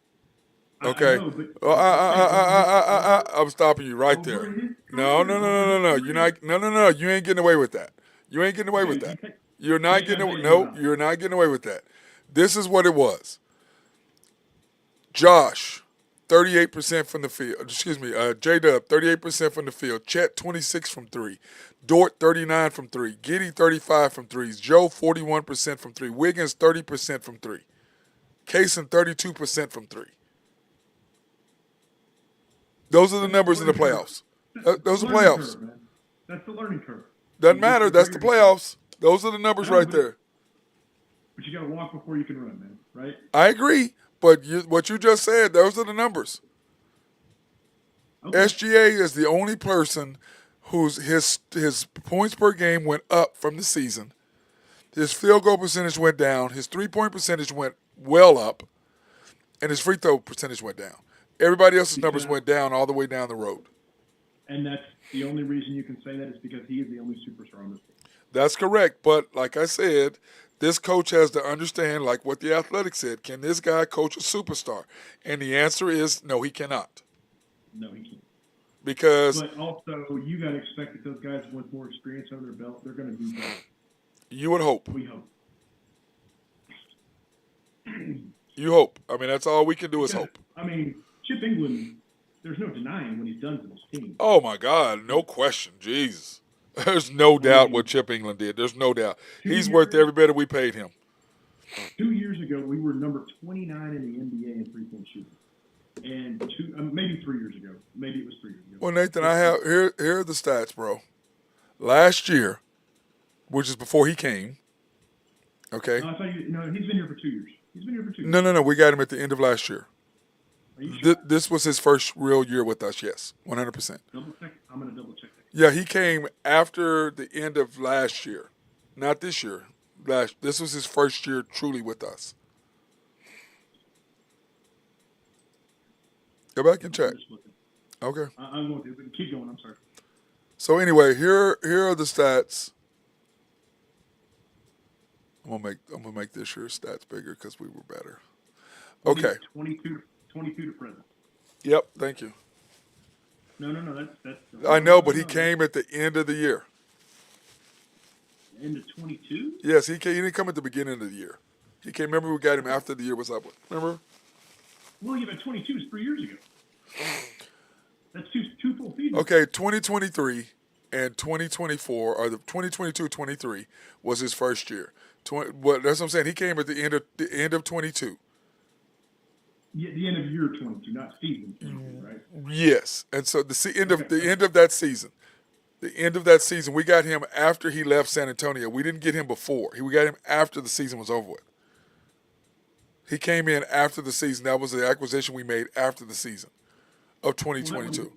Okay. I'm stopping you right there. No. You're not. No. You ain't getting away with that. You ain't getting away with that. You're not getting away. No, you're not getting away with that. This is what it was. Josh, 38% from the field. J-Dub, 38% from the field. Chet, 26 from 3. Dort, 39 from 3. Giddey, 35 from 3. Joe, 41% from 3. Wiggins, 30% from 3. Kaysen, 32% from 3. Those are the numbers in the playoffs. Those are playoffs. That's the learning curve. Doesn't matter. That's the playoffs. Those are the numbers right there. But you got to walk before you can run, man. Right? I agree. But what you just said, those are the numbers. Okay. SGA is the only person whose his points per game went up from the season. His field goal percentage went down. His three-point percentage went well up. And his free throw percentage went down. Everybody else's numbers went down all the way down the road. And that's the only reason you can say that is because he is the only superstar on this team. That's correct. But like I said, this coach has to understand, like what the Athletic said, can this guy coach a superstar? And the answer is no, he cannot. No, he can't. Because but also, you got to expect that those guys with more experience under their belt, they're going to do better. You would hope. We hope. You hope. I mean, that's all we can do is hope. I mean, Chip England, there's no denying what he's done to this team. Oh, my God. No question. Jesus. There's no doubt what Chip England did. There's no doubt. He's worth every bit that we paid him. 2 years ago, we were number 29 in the NBA in three-point shooting. And maybe 3 years ago. Maybe it was 3 years ago. Well, Nathan, I have here are the stats, bro. Last year, which is before he came. Okay. No, I thought he's been here for 2 years. He's been here for 2 years. No. We got him at the end of last year. Are you sure? This was his first real year with us. Yes, 100%. Double check. I'm gonna double check that. Yeah, he came after the end of last year, not this year. This was his first year truly with us. Go back and check. I'm just looking. Okay. I'm going to, but keep going. I'm sorry. So anyway, here are the stats. I'm gonna make this year's stats bigger because we were better. Okay. 22 to present. Yep. Thank you. No. That's. I know, but he came at the end of the year. End of 22. Yes, he didn't come at the beginning of the year. He came. Remember, we got him after the year was up. Remember? Well, yeah, but 22 is 3 years ago. That's two full seasons. Okay, 2023 and 2024, or the 2022-23 was his first year. That's what I'm saying. He came at the end of 22. Yeah, the end of year 22, not season 22, right? Yes, and so the end of that season. The end of that season, we got him after he left San Antonio. We didn't get him before. We got him after the season was over with. He came in after the season. That was the acquisition we made after the season of 2022.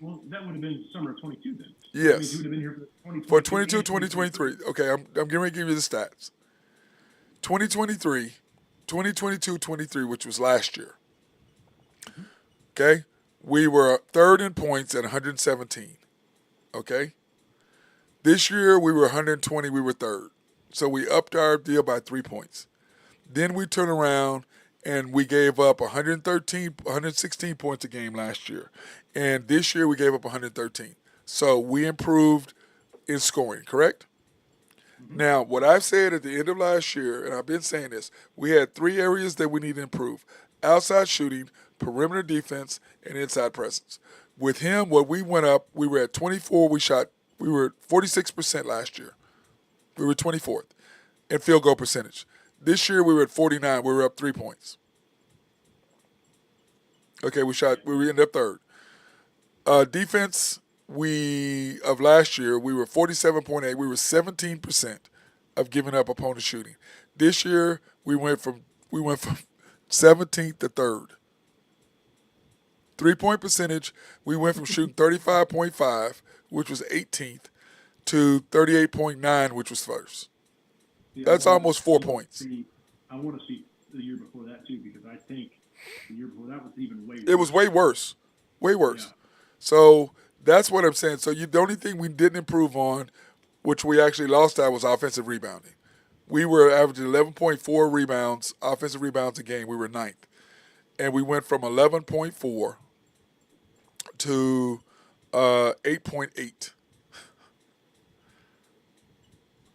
Well, that would have been summer of 22 then. Yes. He would have been here For 22, 2023. Okay, I'm going to give you the stats. 2023, 2022, 23, which was last year. Okay? We were third in points at 117. Okay? This year, we were 120. We were third. So we upped our deal by 3 points. Then we turned around and we gave up 116 points a game last year. And this year, we gave up 113. So we improved in scoring, correct? Now, what I've said at the end of last year, and I've been saying this, we had 3 areas that we need to improve: outside shooting, perimeter defense, and inside presence. With him, what we went up, we were at 24. We were 46% last year. We were 24th in field goal percentage. This year, we were at 49. We were up 3 points. Okay, we ended up third. Defense, of last year, we were 47.8. We were 17% of giving up opponent shooting. This year, we went from 17th to third. 3-point percentage, we went from shooting 35.5, which was 18th, to 38.9, which was first. Yeah, That's almost 4 points. I want to see the year before that too, because I think the year before that was even way worse. It was way worse. Way worse. Yeah. So that's what I'm saying. So the only thing we didn't improve on, which we actually lost at, was offensive rebounding. We were averaging 11.4 rebounds, offensive rebounds a game. We were 9th. And we went from 11.4 to 8.8.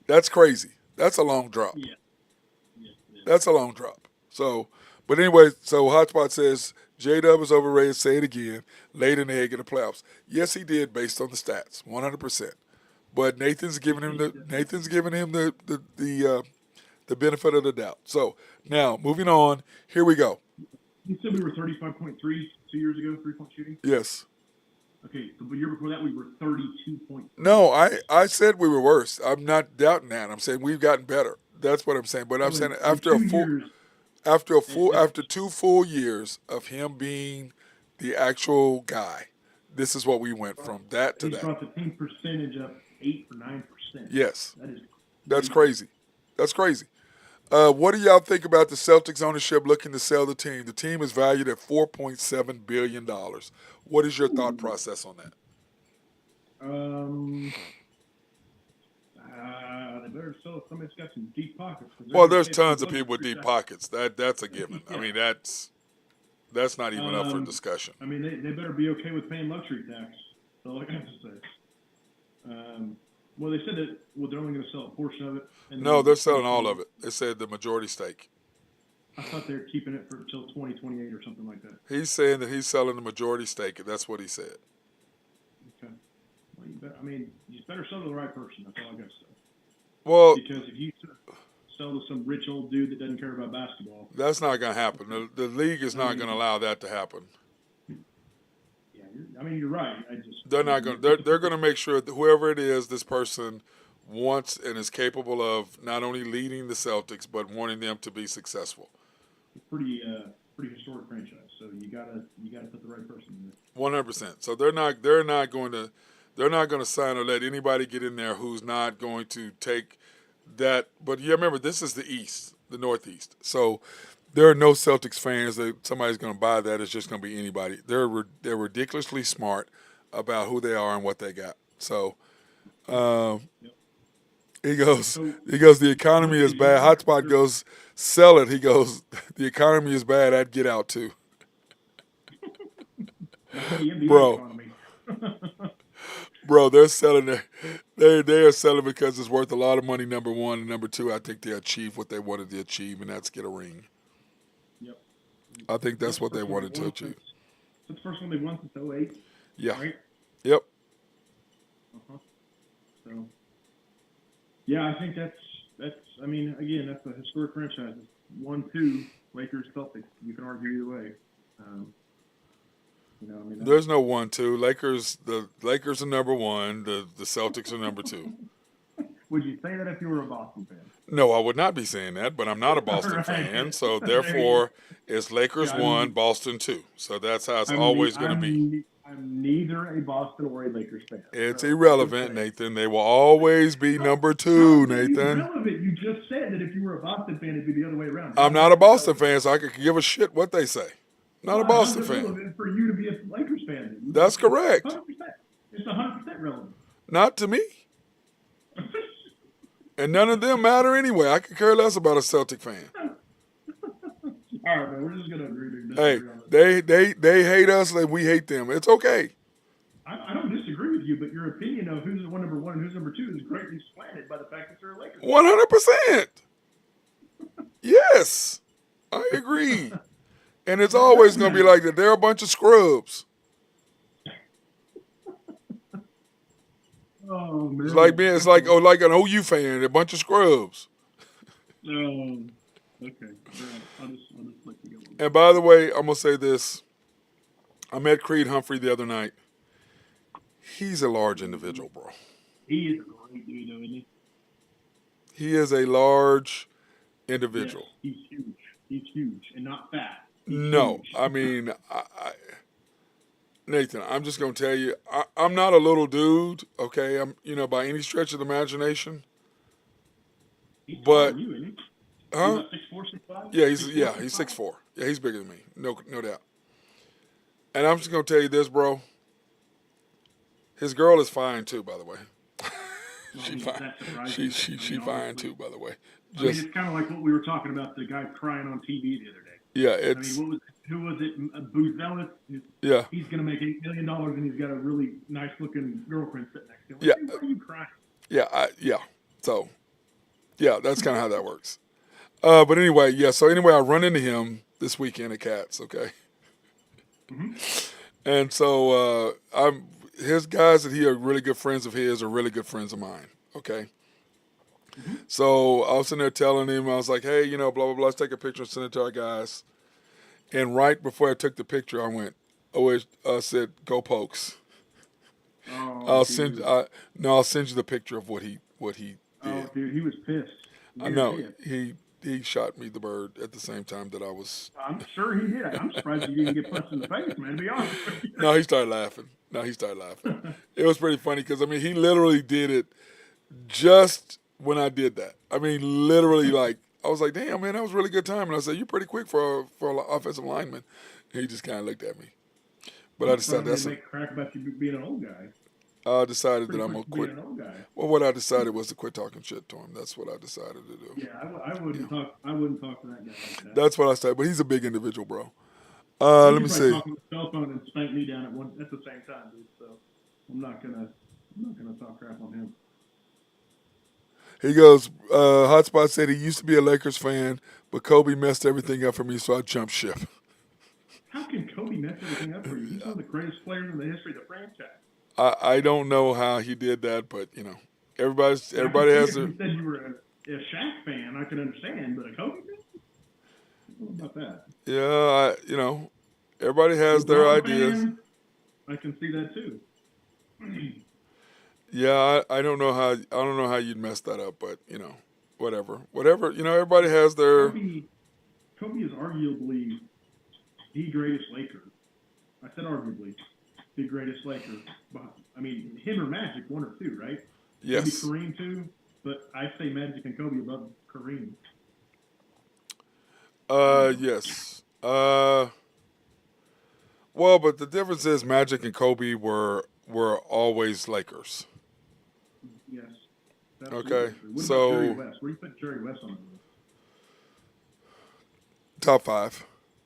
That's crazy. That's a long drop. Yeah. That's a long drop. So, but anyway, so Hotspot says J-Dub is overrated. Say it again. Laid an egg in the playoffs. Yes, he did, based on the stats, 100%. But Nathan's giving him the benefit of the doubt. So now moving on. Here we go. You said we were 35.3 2 years ago, 3-point shooting. Yes. Okay, the year before that we were 32.3. No, I said we were worse. I'm not doubting that. I'm saying we've gotten better. That's what I'm saying. But I'm saying after 2 full years of him being the actual guy, this is what we went from that to that. He brought the team percentage up 8 or 9%. Yes. That's crazy. That's crazy. What do y'all think about the Celtics ownership looking to sell the team? The team is valued at $4.7 billion. What is your thought process on that? They better sell if somebody's got some deep pockets. Well, there's tons of people with deep pockets. That's a given. Yeah. I mean, that's not even up for discussion. I mean, they better be okay with paying luxury tax. That's all I have to say. Well, they said that they're only going to sell a portion of it. No, they're selling all of it. They said the majority stake. I thought they were keeping it until 2028 or something like that. He's saying that he's selling the majority stake. That's what he said. Okay. Well, you better sell to the right person. That's all I got to say. Well, because if you sell to some rich old dude that doesn't care about basketball. That's not going to happen. The league is not going to allow that to happen. Yeah, you're right. They're not going. They're going to make sure that whoever it is, this person wants and is capable of not only leading the Celtics but wanting them to be successful. Pretty historic franchise. So you gotta put the right person in there. 100%. So they're not going to sign or let anybody get in there who's not going to take that. But yeah, remember, this is the East, the Northeast. So there are no Celtics fans that somebody's going to buy that. It's just going to be anybody. They're ridiculously smart about who they are and what they got. So he goes, the economy is bad. Hotspot goes, sell it. He goes, the economy is bad. I'd get out too. Bro. Bro, they're selling it. They are selling because it's worth a lot of money, number one. And number two, I think they achieved what they wanted to achieve, and that's get a ring. Yep. I think that's what they wanted to achieve. It's the first one they won since 2008. Yeah. Right? Yep. Uh-huh. So, yeah, I think that's again, that's a historic franchise. 1-2, Lakers, Celtics. You can argue either way. There's no 1-2. The Lakers are number one. The Celtics are number two. Would you say that if you were a Boston fan? No, I would not be saying that, but I'm not a Boston Right. fan. So therefore, it's Lakers 1, Boston 2. So that's how it's always going to be. I'm neither a Boston or a Lakers fan. It's irrelevant, Nathan. They will always be number two, Nathan. Irrelevant. You just said that if you were a Boston fan, it'd be the other way around. I'm not a Boston fan, so I could give a shit what they say. Not a Boston fan. Relevant for you to be a Lakers fan. That's correct. 100%. It's 100% relevant. Not to me. And none of them matter anyway. I could care less about a Celtic fan. All right, man. We're just gonna agree to Hey, disagree on it. they hate us and we hate them. It's okay. I don't disagree with you, but your opinion of who's number one and who's number two is greatly slanted by the fact that they're a Lakers. 100%. Yes, I agree. And it's always going to be like that. They're a bunch of scrubs. Oh man! It's like an OU fan, a bunch of scrubs. Okay. I'll just let you go. And by the way, I'm gonna say this. I met Creed Humphrey the other night. He's a large individual, bro. He is a great dude, though, isn't he? He is a large individual. Yes, he's huge. He's huge and not fat. No, huge. I mean, Nathan, I'm just gonna tell you, I'm not a little dude. Okay, I'm by any stretch of the imagination. He's but you, isn't he? huh? He's 6'4", 6'5"? Yeah, he's 6'4". Yeah, he's bigger than me. No doubt. And I'm just gonna tell you this, bro. His girl is fine too, by the way. She fine too, by the way. It's kind of like what we were talking about, the guy crying on TV the other day. Yeah, who was it? Booth Ellis. Yeah. He's going to make $8 million, and he's got a really nice-looking girlfriend sitting next to him. Yeah. Why are you crying? Yeah. So, yeah, that's kind of how that works. But anyway, I run into him this weekend at Cats, okay? Mm-hmm. And so his guys that he are really good friends of his are really good friends of mine, okay? Mm-hmm. So I was sitting there telling him, I was like, hey, blah, blah, blah, let's take a picture and send it to our guys. And right before I took the picture, I went, I said, go Pokes. Oh, I'll send you the picture of what he did. Oh, dude, he was pissed. I know. He shot me the bird at the same time that I was. I'm sure he did. I'm surprised he didn't get punched in the face, man, to be honest with you. No, he started laughing. It was pretty funny because, he literally did it just when I did that. Literally, I was like, damn, man, that was a really good time. And I said, you're pretty quick for an offensive lineman. And he just kind of looked at me. But I decided that's make crack about you being an old guy. I decided that I'm going to quit. An old guy. Well, what I decided was to quit talking shit to him. That's what I decided to do. Yeah, I wouldn't talk. I wouldn't talk to that guy like that. That's what I said. But he's a big individual, bro. Let me see. Talk on the cell phone and spank me down at the same time, dude. So I'm not gonna talk crap on him. He goes, Hotspot said he used to be a Lakers fan, but Kobe messed everything up for me, so I jumped ship. How can Kobe mess everything up for you? He's one of the greatest players in the history of the franchise. I don't know how he did that, but everybody has their. a Shaq fan, I can understand, but a Kobe fan? What about that? Yeah, everybody has their LeBron ideas. fan, I can see that too. Yeah, I don't know how you'd mess that up, but whatever. Everybody has their. Kobe, Kobe is arguably the greatest Laker. I said arguably the greatest Laker. I mean, him or Magic, one or two, right? Maybe Yes. Kareem too, but I say Magic and Kobe above Kareem. Yes. Well, but the difference is Magic and Kobe were always Lakers. Yes, absolutely Okay, true. What about Jerry so West? Where do you put Jerry West on the list? top five.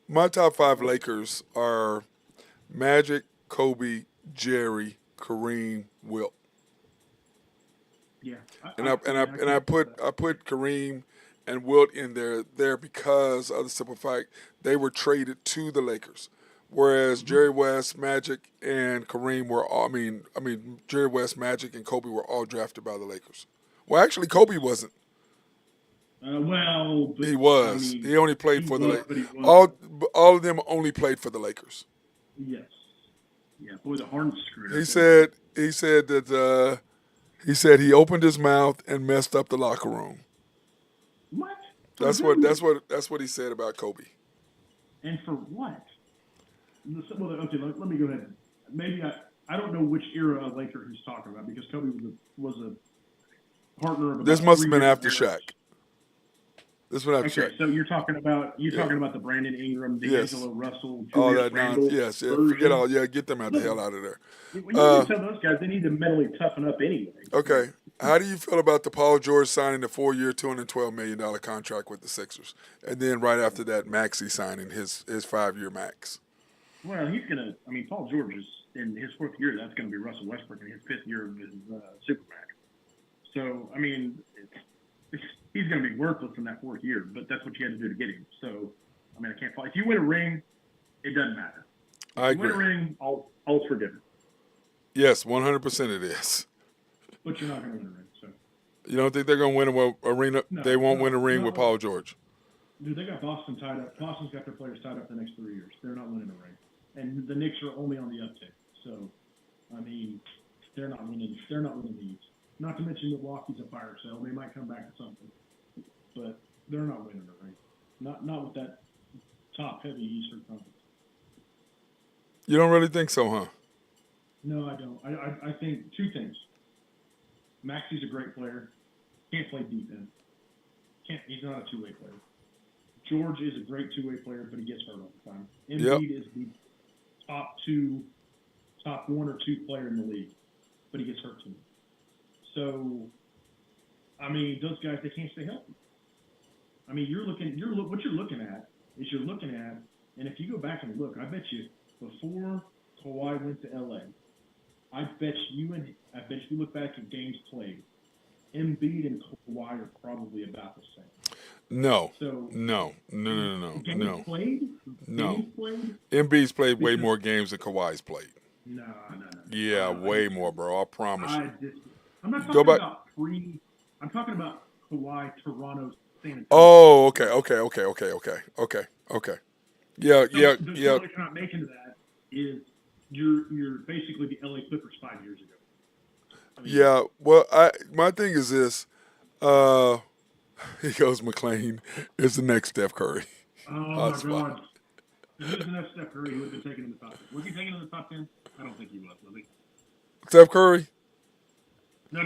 My top five Okay. Lakers are Magic, Kobe, Jerry, Kareem, Wilt, Yeah, and I can't put put that. I put Kareem and Wilt in there because of the simple fact they were traded to the Lakers, whereas Mm-hmm. Jerry West, Magic, and Kareem were all. I mean Jerry West, Magic, and Kobe were all drafted by the Lakers. Well, actually, Kobe wasn't. Well, but He I was. mean, He only played he for the was, Lakers. but he wasn't. All of them only played for the Lakers. Yes. Yeah. Boy, the Hornets screwed He up, didn't they? said he said that he said he opened his mouth and messed up the locker room. What? For That's what who? that's what that's what he said about Kobe. And for what? Well, okay, let me go ahead. Maybe I don't know which era of Laker he's talking about because Kobe was a partner of This about must have three been different after eras. Shaq. This would have to Okay, Shaq. so you're Uh, talking about the Brandon Ingram, yes. D'Angelo Russell, All Julius that Randle yes, yeah. Forget version. all. Yeah, get them out the Look, hell out of there. when you Uh, tell those guys they need to mentally toughen up anyway. Like, okay. How do you feel about the Paul George signing the 4-year, $212 million contract with the Sixers, and then right after that, Maxey signing his 5-year max? well, he's gonna. I mean, Paul George is in his fourth year. That's gonna be Russell Westbrook in his fifth year of his supermax. So, I mean, he's going to be worthless in that fourth year, but that's what you had to do to get him. So, I mean, I can't fall. If you win a ring, it doesn't matter. If I you win a agree. ring, all's forgiven. Yes, 100% it is. But you're not going to win a ring. So, You don't think they're going to win a ring? no, They won't no, win a ring with no. Paul George. Dude, they got Boston tied up. Boston's got their players tied up the next 3 years. They're not winning a ring. And the Knicks are only on the uptick. So, I mean, they're not winning. They're not winning the East. Not to mention Milwaukee's a fire sale. They might come back to something, but they're not winning a ring. Not with that top heavy Eastern Conference. You don't really think so, huh? No, I don't. I think two things. Maxey's a great player. Can't play defense. He's not a two-way player. George is a great two-way player, but he gets hurt all the time. Yep. Embiid is the top one or two player in the league, but he gets hurt too much. So, I mean, those guys they can't stay healthy. I mean, what you're looking at, and if you go back and look, I bet you before Kawhi went to LA, I bet you look back at games played, Embiid and Kawhi are probably about the same. No. So No. games played, No. games played. Embiid's played way Because more games than Kawhi's played. no. Yeah, I way disagree. more, bro. I promise I you. disagree. I'm not Go talking back. about pre. I'm talking about Kawhi, Toronto, San Antonio. Oh, okay. Yeah, So yeah, the yeah. point I'm not making to that is you're basically the LA Clippers 5 years ago. I mean, Yeah. Well, my thing is this. Uh, he goes McLean is the next Steph Curry. oh my Hotspot. God, if he was enough Steph Curry, he would have been taken in the top 10. Was he taken in the top 10? I don't think he was he? Steph Curry? No.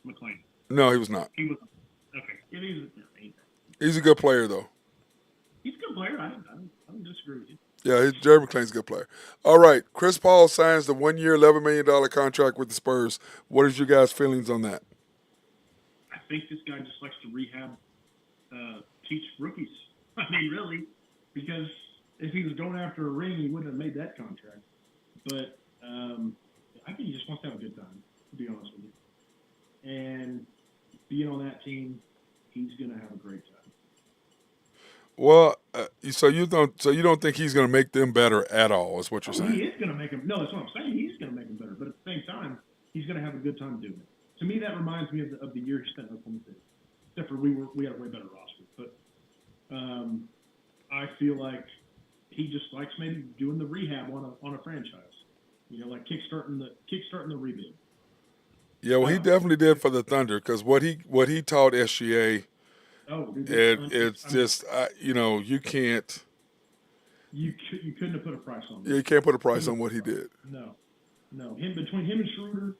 McLean. No, he was not. He was. Okay. Yeah, He's a good player though. he's a good player. I don't disagree with you. Yeah, Jerry McLean's a good player. All right, Chris Paul signs the 1-year, $11 million contract with the Spurs. What is your guys' feelings on that? I think this guy just likes to rehab, teach rookies. I mean, really, because if he was going after a ring, he wouldn't have made that contract. But I think he just wants to have a good time, to be honest with you. And being on that team, he's going to have a great time. Well, so you don't think he's going to make them better at all? Is what you're Oh, he saying? is going to make them. No, that's what I'm saying. He's going to make them better. But at the same time, he's going to have a good time doing it. To me, that reminds me of the year he spent in Oklahoma City. except for we had a way better roster. But I feel like he just likes maybe doing the rehab on a franchise. Like kickstarting the rebuild. Yeah, well, he definitely did for the Thunder because what he taught SGA, Oh, dude, it's just you can't you couldn't have put a price on you it. can't put a price on what he did. No. Between him and Schroeder,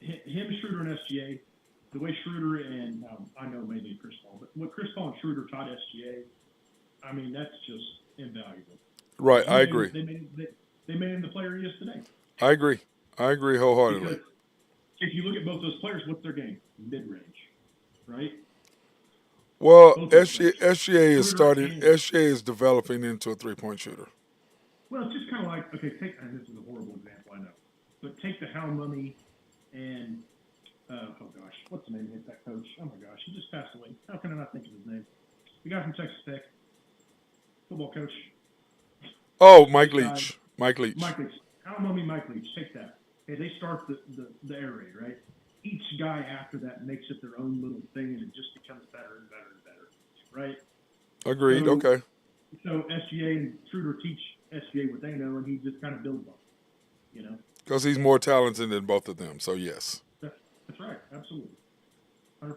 and SGA, the way Schroeder and I know maybe Chris Paul, but what Chris Paul and Schroeder taught SGA, I mean that's just invaluable. Right, I agree. They made him the player he is today. I agree wholeheartedly. Because if you look at both those players, what's their game? Mid-range, right? Well, SGA is starting. SGA is developing into a 3-point shooter. Well, it's just kind of like and this is a horrible example, I know, but take the How Mummy and oh gosh, what's the name of that coach? Oh my gosh, he just passed away. How can I not think of his name? The guy from Texas Tech, football coach. Oh, Mike Leach. Mike Leach. How Mummy, Mike Leach. Take that. Okay, they start the air raid, right? Each guy after that makes it their own little thing, and it just becomes better and better and better, right? Agreed. So, okay. So SGA and Schroeder teach SGA what they know, and he just kind of builds on it, Because he's more talented than both of them, so yes. That's right. Absolutely. 100%.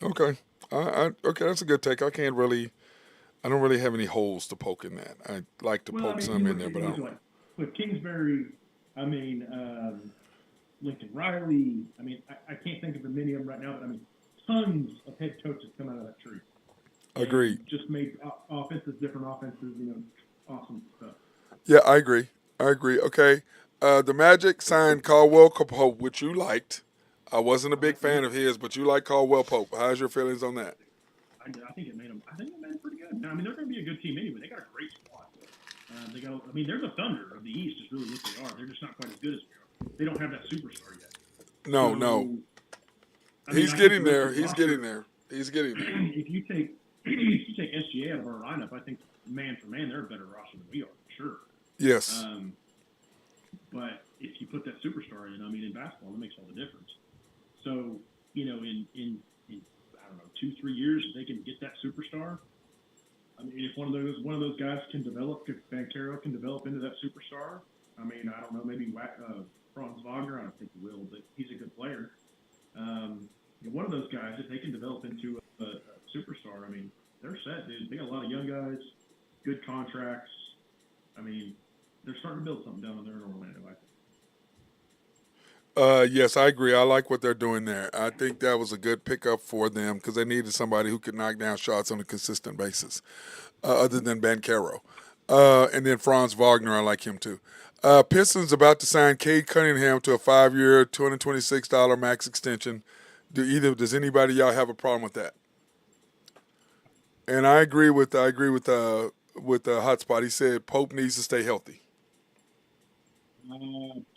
Okay. Okay, that's a good take. I don't really have any holes to poke in that. I like to poke some in there, but I don't. With Kingsbury, Lincoln Riley. I can't think of many of them right now, but tons of head coaches come out of that tree. Agreed. Just made different offenses, awesome stuff. Yeah, I agree. Okay. The Magic signed Caldwell Pope, which you liked. I wasn't a big fan of his, but you like Caldwell Pope. How's your feelings on that? I think it made them pretty good. Now, they're going to be a good team anyway. They got a great squad. They're the Thunder of the East is really what they are. They're just not quite as good as we are. They don't have that superstar yet. No. He's getting there. He's getting there. If you take SGA out of our lineup, I think man for man, they're a better roster than we are, for sure. Yes. But if you put that superstar in basketball, it makes all the difference. So, in I don't know, 2-3 years, if they can get that superstar. If one of those guys can develop, if Banchero can develop into that superstar, I don't know, maybe Franz Wagner, I don't think he will, but he's a good player. One of those guys, if they can develop into a superstar, they're set, dude. They got a lot of young guys, good contracts. They're starting to build something down there in Orlando, I think. Yes, I agree. I like what they're doing there. I think that was a good pickup for them because they needed somebody who could knock down shots on a consistent basis, other than Banchero. And then Franz Wagner, I like him too. Pistons about to sign Cade Cunningham to a 5-year, $226 max extension. Does anybody y'all have a problem with that? And I agree with Hotspot. He said Pope needs to stay healthy.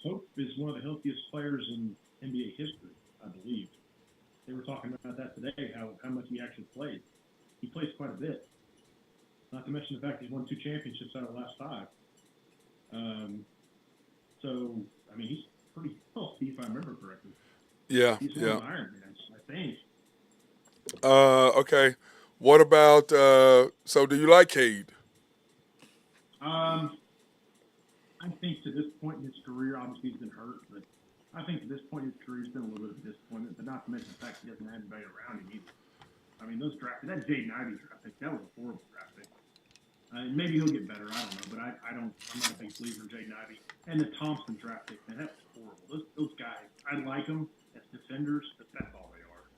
Pope is one of the healthiest players in NBA history, I believe. They were talking about that today, how much he actually plays. He plays quite a bit. Not to mention the fact he's won 2 championships out of the last 5. He's pretty healthy, if I remember correctly. Yeah, he's one of the Iron Man, I think. Okay. What about, so do you like Cade? I think to this point in his career, obviously he's been hurt, but I think to this point in his career, he's been a little bit of a disappointment, but not to mention the fact he doesn't have anybody around him either. That Jaden Ivey draft pick, that was a horrible draft pick. Maybe he'll get better, I don't know, but I'm not a big believer in Jaden Ivey. And the Thompson draft pick, man, that was horrible. Those guys, I like them as defenders, but that's all they are.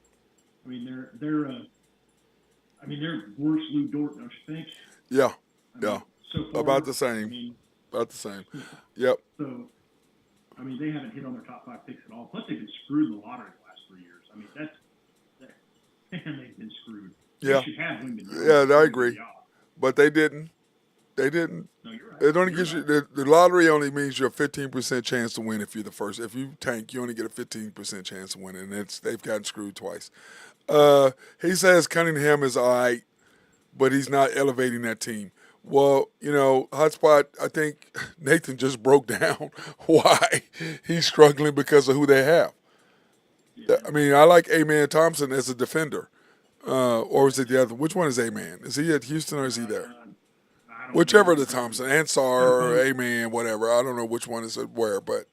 They're worse Lou Dort, don't you think? Yeah. So far, About the same. About the same. Yep. So, they haven't hit on their top 5 picks at all. Plus, they've been screwed in the lottery the last 3 years. They've been screwed. Yeah. They should have Wingman. Yeah, I agree. But they didn't. No, you're right. It only gives you the lottery only means you're a 15% chance to win if you're the first. If you tank, you only get a 15% chance to win, and they've gotten screwed twice. He says Cunningham is all right, but he's not elevating that team. Well, Hotspot, I think Nathan just broke down why he's struggling because of who they have. Yeah. I mean, I like A-Man Thompson as a defender. Or is it the other? Which one is A-Man? Is he at Houston or is he there? I don't Whichever know. the Thompson, Ansar or A-Man, whatever. I don't know which one is where, but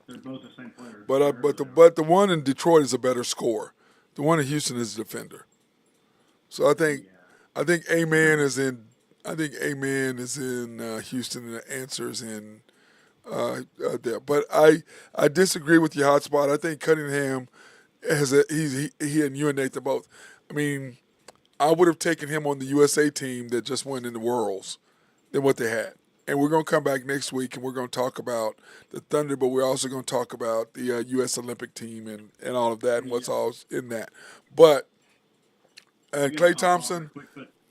They're both the same player. but the one in Detroit is a better scorer. The one in Houston is a defender. So I think A-Man is in Houston and the answer is in there. But I disagree with your hotspot. I think Cunningham he and you and Nathan both. I mean, I would have taken him on the USA team that just went in the Worlds than what they had. And we're going to come back next week and we're going to talk about the Thunder, but we're also going to talk about the U.S. Olympic team and all of that and what's all in that. But Klay Thompson,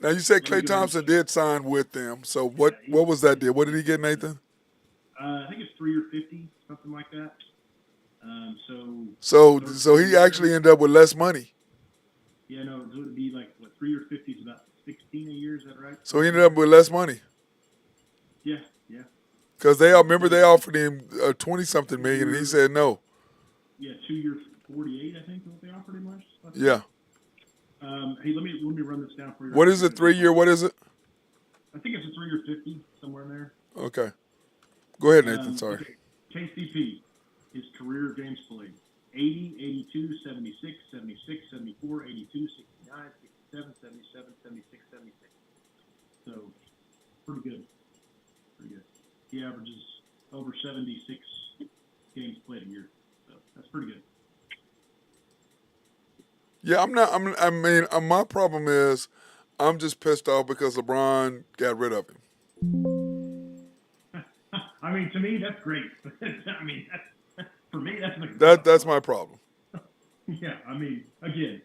now you said Klay Thompson did sign with them. So what was that deal? What did he get, Nathan? I think it's 3 or 50, something like that. So he actually ended up with less money. Yeah, no, it would be like, 3 or 50 is about 16 a year, is that right? So he ended up with less money. Yeah. Because they offered him 20-something million, and he said no. Yeah, 2 years, 48, I think, is what they offered him last. Yeah. Hey, let me run this down for you. What is it? 3 year? What is it? I think it's a 3 or 50, somewhere in there. Okay. Go ahead, Nathan. Sorry. Okay. KCP, his career games played: 80, 82, 76, 76, 74, 82, 69, 67, 77, 76, 76. So, pretty good. He averages over 76 games played a year. So, that's pretty good. Yeah, my problem is I'm just pissed off because LeBron got rid of him. I mean, to me, that's great. I mean, for me, That's my problem. Yeah, I mean, again,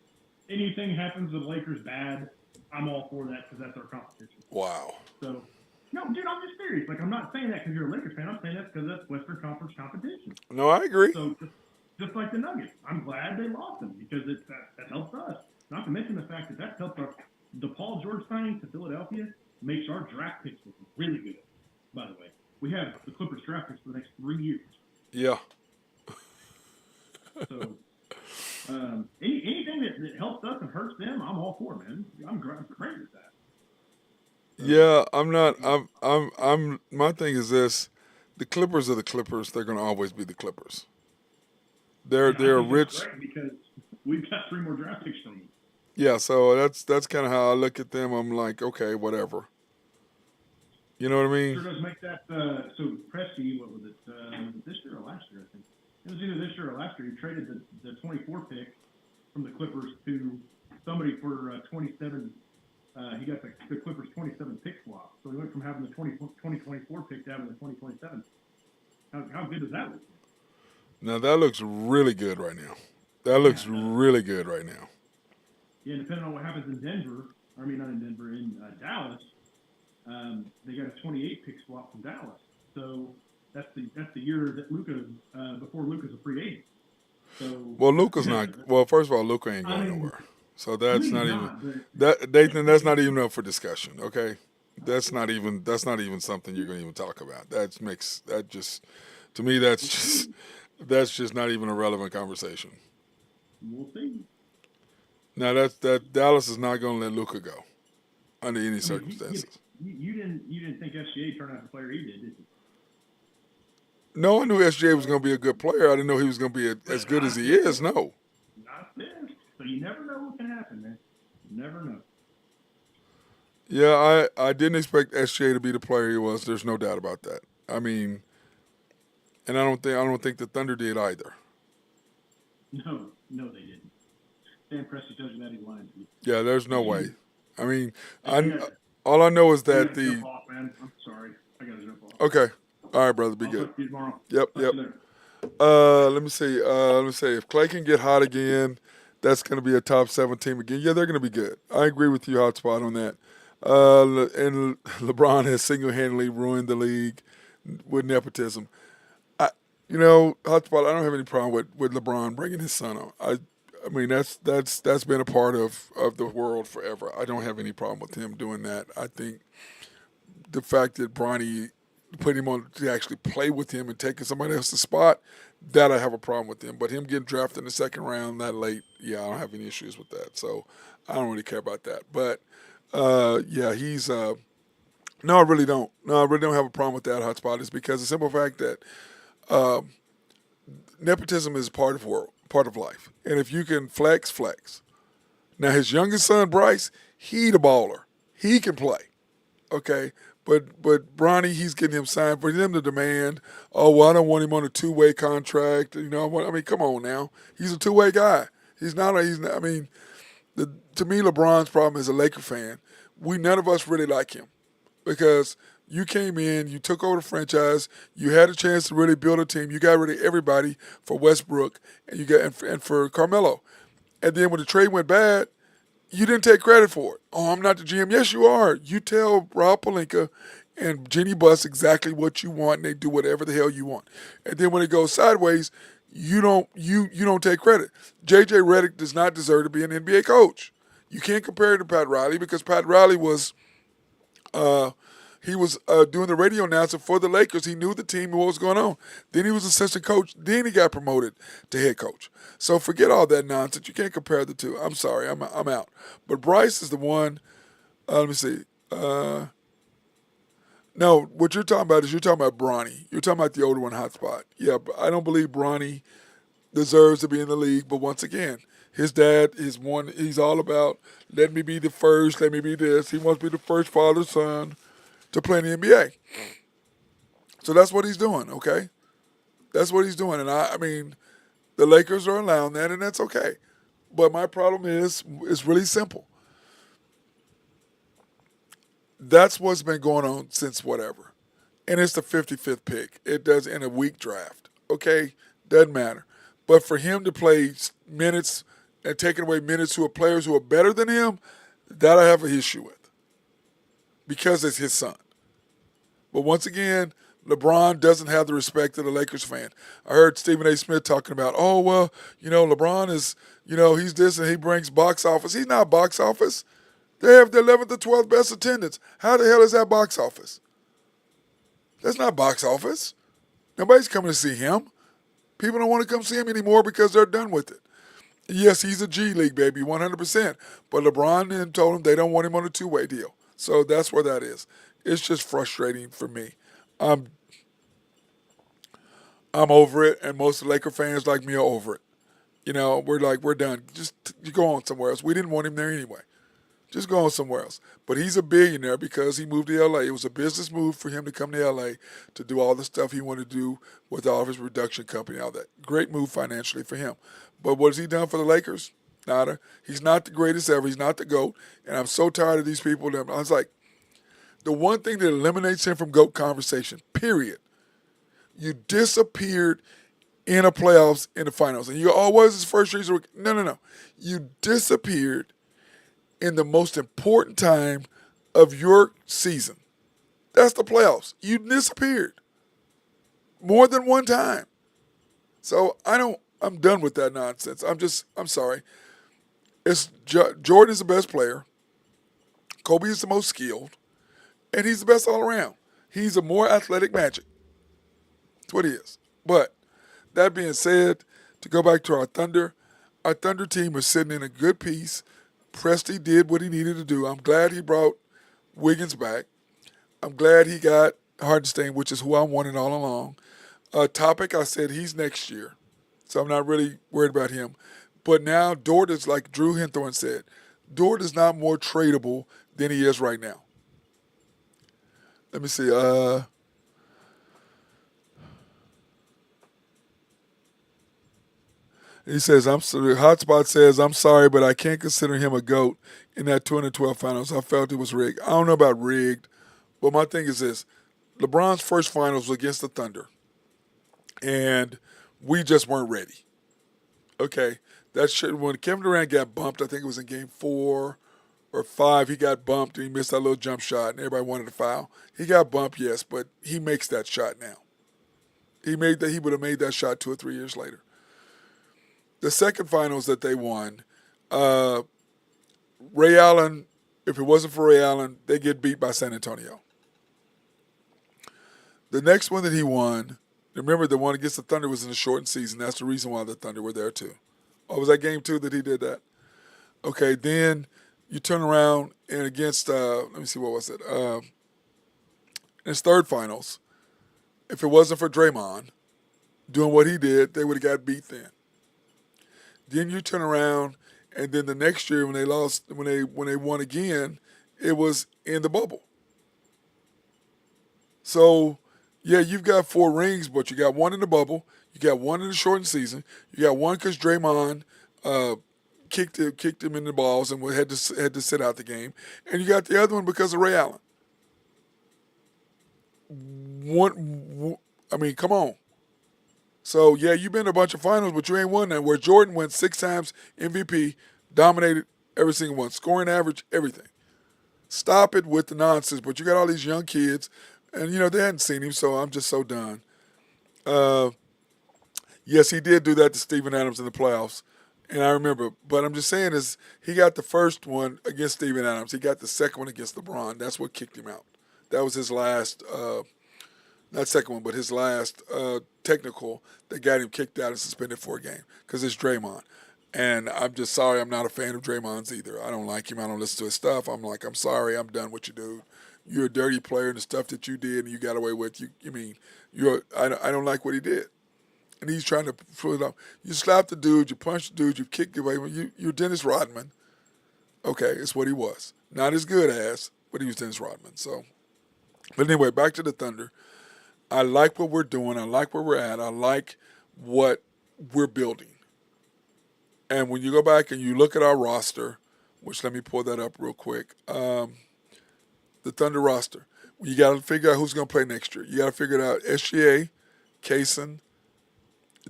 anything happens to the Lakers bad, I'm all for that because that's our competition. Wow. So, no, dude, I'm just serious. Like, I'm not saying that because you're a Lakers fan. I'm saying that because that's Western Conference competition. No, I agree. So, just like the Nuggets, I'm glad they lost them because that helps us. Not to mention the fact that helped our the Paul George signing to Philadelphia makes our draft picks look really good. By the way, we have the Clippers draft picks for the next 3 years. Yeah. So, anything that helps us and hurts them, I'm all for, man. I'm great with that. Yeah, I'm not. I'm. My thing is this: the Clippers are the Clippers. They're going to always be the Clippers. They're rich. Because we've got 3 more draft picks from them. Yeah, so that's kind of how I look at them. I'm like, okay, whatever. You know what I mean? Sure does make that. So Presti, what was it? This year or last year? I think it was either this year or last year. He traded the 24 pick from the Clippers to somebody for 27. He got the Clippers 27 pick swap. So he went from having the 2024 pick to having the 2027. How good does that look? Now that looks really good right now. Really good right now. Yeah, depending on what happens in Denver, in Dallas, they got a 28 pick swap from Dallas. So that's the year that Luka before Luka's a free agent. So well, Luka's not. Well, first of all, Luka ain't going nowhere. So that's not even that. Nathan, that's not even up for discussion. Okay, that's not even something you're going to even talk about. To me that's just not even a relevant conversation. We'll see. Now that Dallas is not going to let Luka go under any circumstances. You didn't think SGA turned out the player he did you? No, I knew SGA was going to be a good player. I didn't know he was going to be as good as he is. No. Not this. So you never know what can happen, man. You never know. Yeah, I didn't expect SGA to be the player he was. There's no doubt about that. I mean, and I don't think the Thunder did either. No, they didn't. Sam Presti tells you that, he's lying to you. Yeah, there's no way. I mean, all I know is that jump off, man. I'm sorry. I gotta jump off. Okay. All right, brother. Be good. Talk to you tomorrow. Yep. Let me see. If Clay can get hot again, that's going to be a top 7 team again. Yeah, they're going to be good. I agree with you, Hotspot, on that. And LeBron has single-handedly ruined the league with nepotism. Hotspot, I don't have any problem with LeBron bringing his son on. I mean, that's been a part of the world forever. I don't have any problem with him doing that. I think the fact that Bronny putting him on to actually play with him and taking somebody else's spot, that I have a problem with him. But him getting drafted in the second round that late, yeah, I don't have any issues with that. So I don't really care about that. But yeah, he's no, I really don't. No, I really don't have a problem with that hotspot. Is because the simple fact that nepotism is part of life, and if you can flex, flex. Now his youngest son Bryce, he the baller. He can play. Okay. But Bronny, he's getting him signed for them to demand. Oh, well, I don't want him on a two-way contract. You know, I mean, come on now. He's a two-way guy. He's not. I mean, to me, LeBron's problem as a Laker fan, none of us really like him because you came in, you took over the franchise, you had a chance to really build a team. You got rid of everybody for Westbrook and for Carmelo, and then when the trade went bad, you didn't take credit for it. Oh, I'm not the GM. Yes, you are. You tell Rob Pelinka and Jenny Buss exactly what you want, and they do whatever the hell you want. And then when it goes sideways, you don't take credit. J.J. Redick does not deserve to be an NBA coach. You can't compare it to Pat Riley because Pat Riley was doing the radio announcer for the Lakers. He knew the team and what was going on. Then he was assistant coach. Then he got promoted to head coach. So forget all that nonsense. You can't compare the two. I'm sorry. I'm out. But Bryce is the one. Let me see. No, what you're talking about is you're talking about Bronny. You're talking about the older one, hotspot. Yeah, but I don't believe Bronny deserves to be in the league. But once again, his dad is one. He's all about let me be the first. Let me be this. He wants to be the first father-son to play in the NBA. So that's what he's doing, okay? That's what he's doing. And I mean, the Lakers are allowing that, and that's okay. But my problem is really simple. That's what's been going on since whatever. And it's the 55th pick. It does in a weak draft, okay? Doesn't matter. But for him to play minutes and taking away minutes to players who are better than him, that I have an issue with. Because it's his son. But once again, LeBron doesn't have the respect of the Lakers fan. I heard Stephen A. Smith talking about, oh, well, LeBron is, he's this and he brings box office. He's not box office. They have the 11th or 12th best attendance. How the hell is that box office? That's not box office. Nobody's coming to see him. People don't want to come see him anymore because they're done with it. Yes, he's a G League, baby, 100%. But LeBron then told him they don't want him on a two-way deal. So that's where that is. It's just frustrating for me. I'm over it, and most of the Laker fans like me are over it. We're done. Just you go on somewhere else. We didn't want him there anyway. Just go on somewhere else. But he's a billionaire because he moved to L.A. It was a business move for him to come to L.A. to do all the stuff he wanted to do with all of his production company, all that. Great move financially for him. But what has he done for the Lakers? Nada. He's not the greatest ever. He's not the GOAT. And I'm so tired of these people. I was like, the one thing that eliminates him from GOAT conversation, period, you disappeared in a playoffs in the finals. And you go, oh, what was his first reason? No. You disappeared in the most important time of your season. That's the playoffs. You disappeared more than one time. So I'm done with that nonsense. I'm sorry. Jordan is the best player. Kobe is the most skilled. And he's the best all around. He's a more athletic Magic. That's what he is. But that being said, to go back to our Thunder team is sitting in a good piece. Presti did what he needed to do. I'm glad he brought Wiggins back. I'm glad he got Hardenstein, which is who I wanted all along. Topic, I said he's next year. So I'm not really worried about him. But now Dort is like Drew Hinthorn said. Dort is not more tradable than he is right now. Let me see. He says, Hotspot says, I'm sorry, but I can't consider him a GOAT in that 2012 finals. I felt it was rigged. I don't know about rigged, but my thing is this. LeBron's first finals was against the Thunder, and we just weren't ready. Okay? When Kevin Durant got bumped, I think it was in game 4 or 5, he got bumped and he missed that little jump shot and everybody wanted to foul. He got bumped, yes, but he makes that shot now. He would have made that shot 2 or 3 years later. The second finals that they won, Ray Allen, if it wasn't for Ray Allen, they get beat by San Antonio. The next one that he won, remember the one against the Thunder was in a shortened season. That's the reason why the Thunder were there too. Oh, was that game 2 that he did that? Okay, then you turn around and against, let me see, what was it? In his third finals, if it wasn't for Draymond doing what he did, they would have got beat then. Then you turn around, and then the next year when they lost, when they won again, it was in the bubble. So, yeah, you've got 4 rings, but you got 1 in the bubble, you got 1 in the shortened season, you got 1 because Draymond kicked him in the balls and had to sit out the game, and you got the other one because of Ray Allen. I mean, come on. So, yeah, you've been to a bunch of finals, but you ain't won that. Where Jordan went 6 times MVP, dominated every single one, scoring average, everything. Stop it with the nonsense. But you got all these young kids, and, they hadn't seen him, so I'm just so done. Yes, he did do that to Steven Adams in the playoffs, and I remember. But I'm just saying is he got the first one against Steven Adams. He got the second one against LeBron. That's what kicked him out. That was his last not second one, but his last technical that got him kicked out and suspended for a game because it's Draymond. And I'm just sorry, I'm not a fan of Draymond's either. I don't like him. I don't listen to his stuff. I'm sorry, I'm done with you, dude. You're a dirty player, and the stuff that you did and you got away with, I don't like what he did. And he's trying to pull it off. You slap the dude, you punch the dude, you kick the away. You're Dennis Rodman. Okay, it's what he was. Not as good as, but he was Dennis Rodman. So, but anyway, back to the Thunder. I like what we're doing. I like where we're at. I like what we're building. And when you go back and you look at our roster, which let me pull that up real quick, the Thunder roster, you got to figure out who's going to play next year. You got to figure it out. SGA, Kaysen,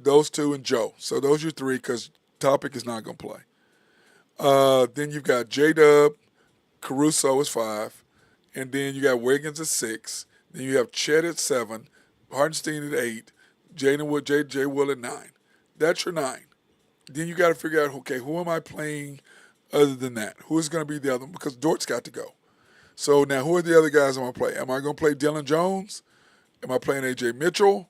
those 2, and Joe. So those are your 3 because Topic is not going to play. Then you've got J-Dub, Caruso is 5, and then you got Wiggins at 6. Then you have Chet at 7, Hartenstein at 8, J. Will at 9. That's your 9. Then you got to figure out, okay, who am I playing other than that? Who is going to be the other one? Because Dort's got to go. So now who are the other guys I'm going to play? Am I going to play Dylan Jones? Am I playing A.J. Mitchell?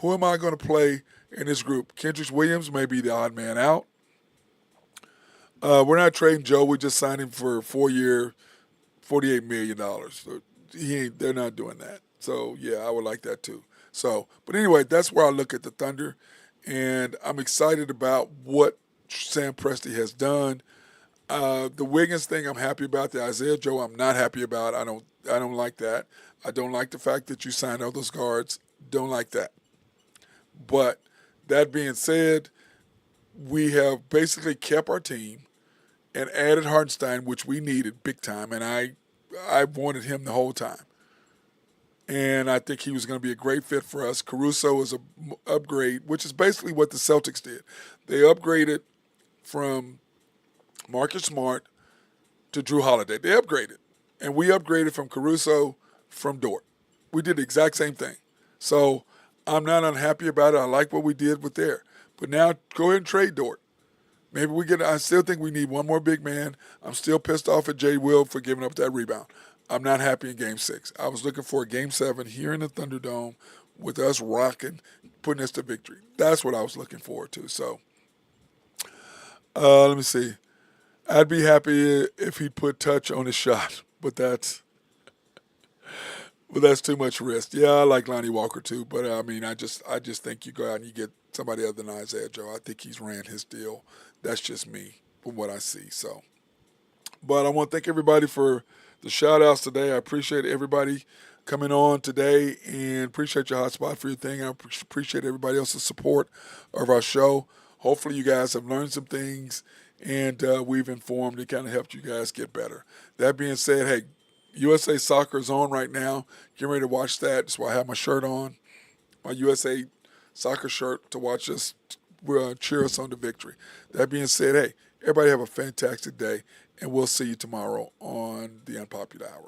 Who am I going to play in this group? Kendrick Williams may be the odd man out. We're not trading Joe. We just signed him for a 4-year, $48 million. So they're not doing that. So, yeah, I would like that too. So, but anyway, that's where I look at the Thunder, and I'm excited about what Sam Presti has done. The Wiggins thing I'm happy about. The Isaiah Joe I'm not happy about. I don't like that. I don't like the fact that you signed all those guards. Don't like that. But that being said, we have basically kept our team and added Hartenstein, which we needed big time, and I wanted him the whole time. And I think he was going to be a great fit for us. Caruso is an upgrade, which is basically what the Celtics did. They upgraded from Marcus Smart to Drew Holiday. They upgraded. And we upgraded from Caruso from Dort. We did the exact same thing. So I'm not unhappy about it. I like what we did with there. But now go ahead and trade Dort. Maybe I still think we need one more big man. I'm still pissed off at Jay Will for giving up that rebound. I'm not happy in Game 6. I was looking for a Game 7 here in the Thunderdome with us rocking, putting us to victory. That's what I was looking forward to. So, let me see. I'd be happy if he put touch on his shot, but that's too much risk. Yeah, I like Lonnie Walker too, but I mean, I just think you go out and you get somebody other than Isaiah Joe. I think he's ran his deal. That's just me from what I see. So, but I want to thank everybody for the shout-outs today. I appreciate everybody coming on today and appreciate your hotspot for your thing. I appreciate everybody else's support of our show. Hopefully you guys have learned some things and we've informed and kind of helped you guys get better. That being said, hey, USA Soccer is on right now. Get ready to watch that. That's why I have my shirt on, my USA Soccer shirt to watch us cheer us on to victory. That being said, hey, everybody have a fantastic day, and we'll see you tomorrow on The Unpopular Hour.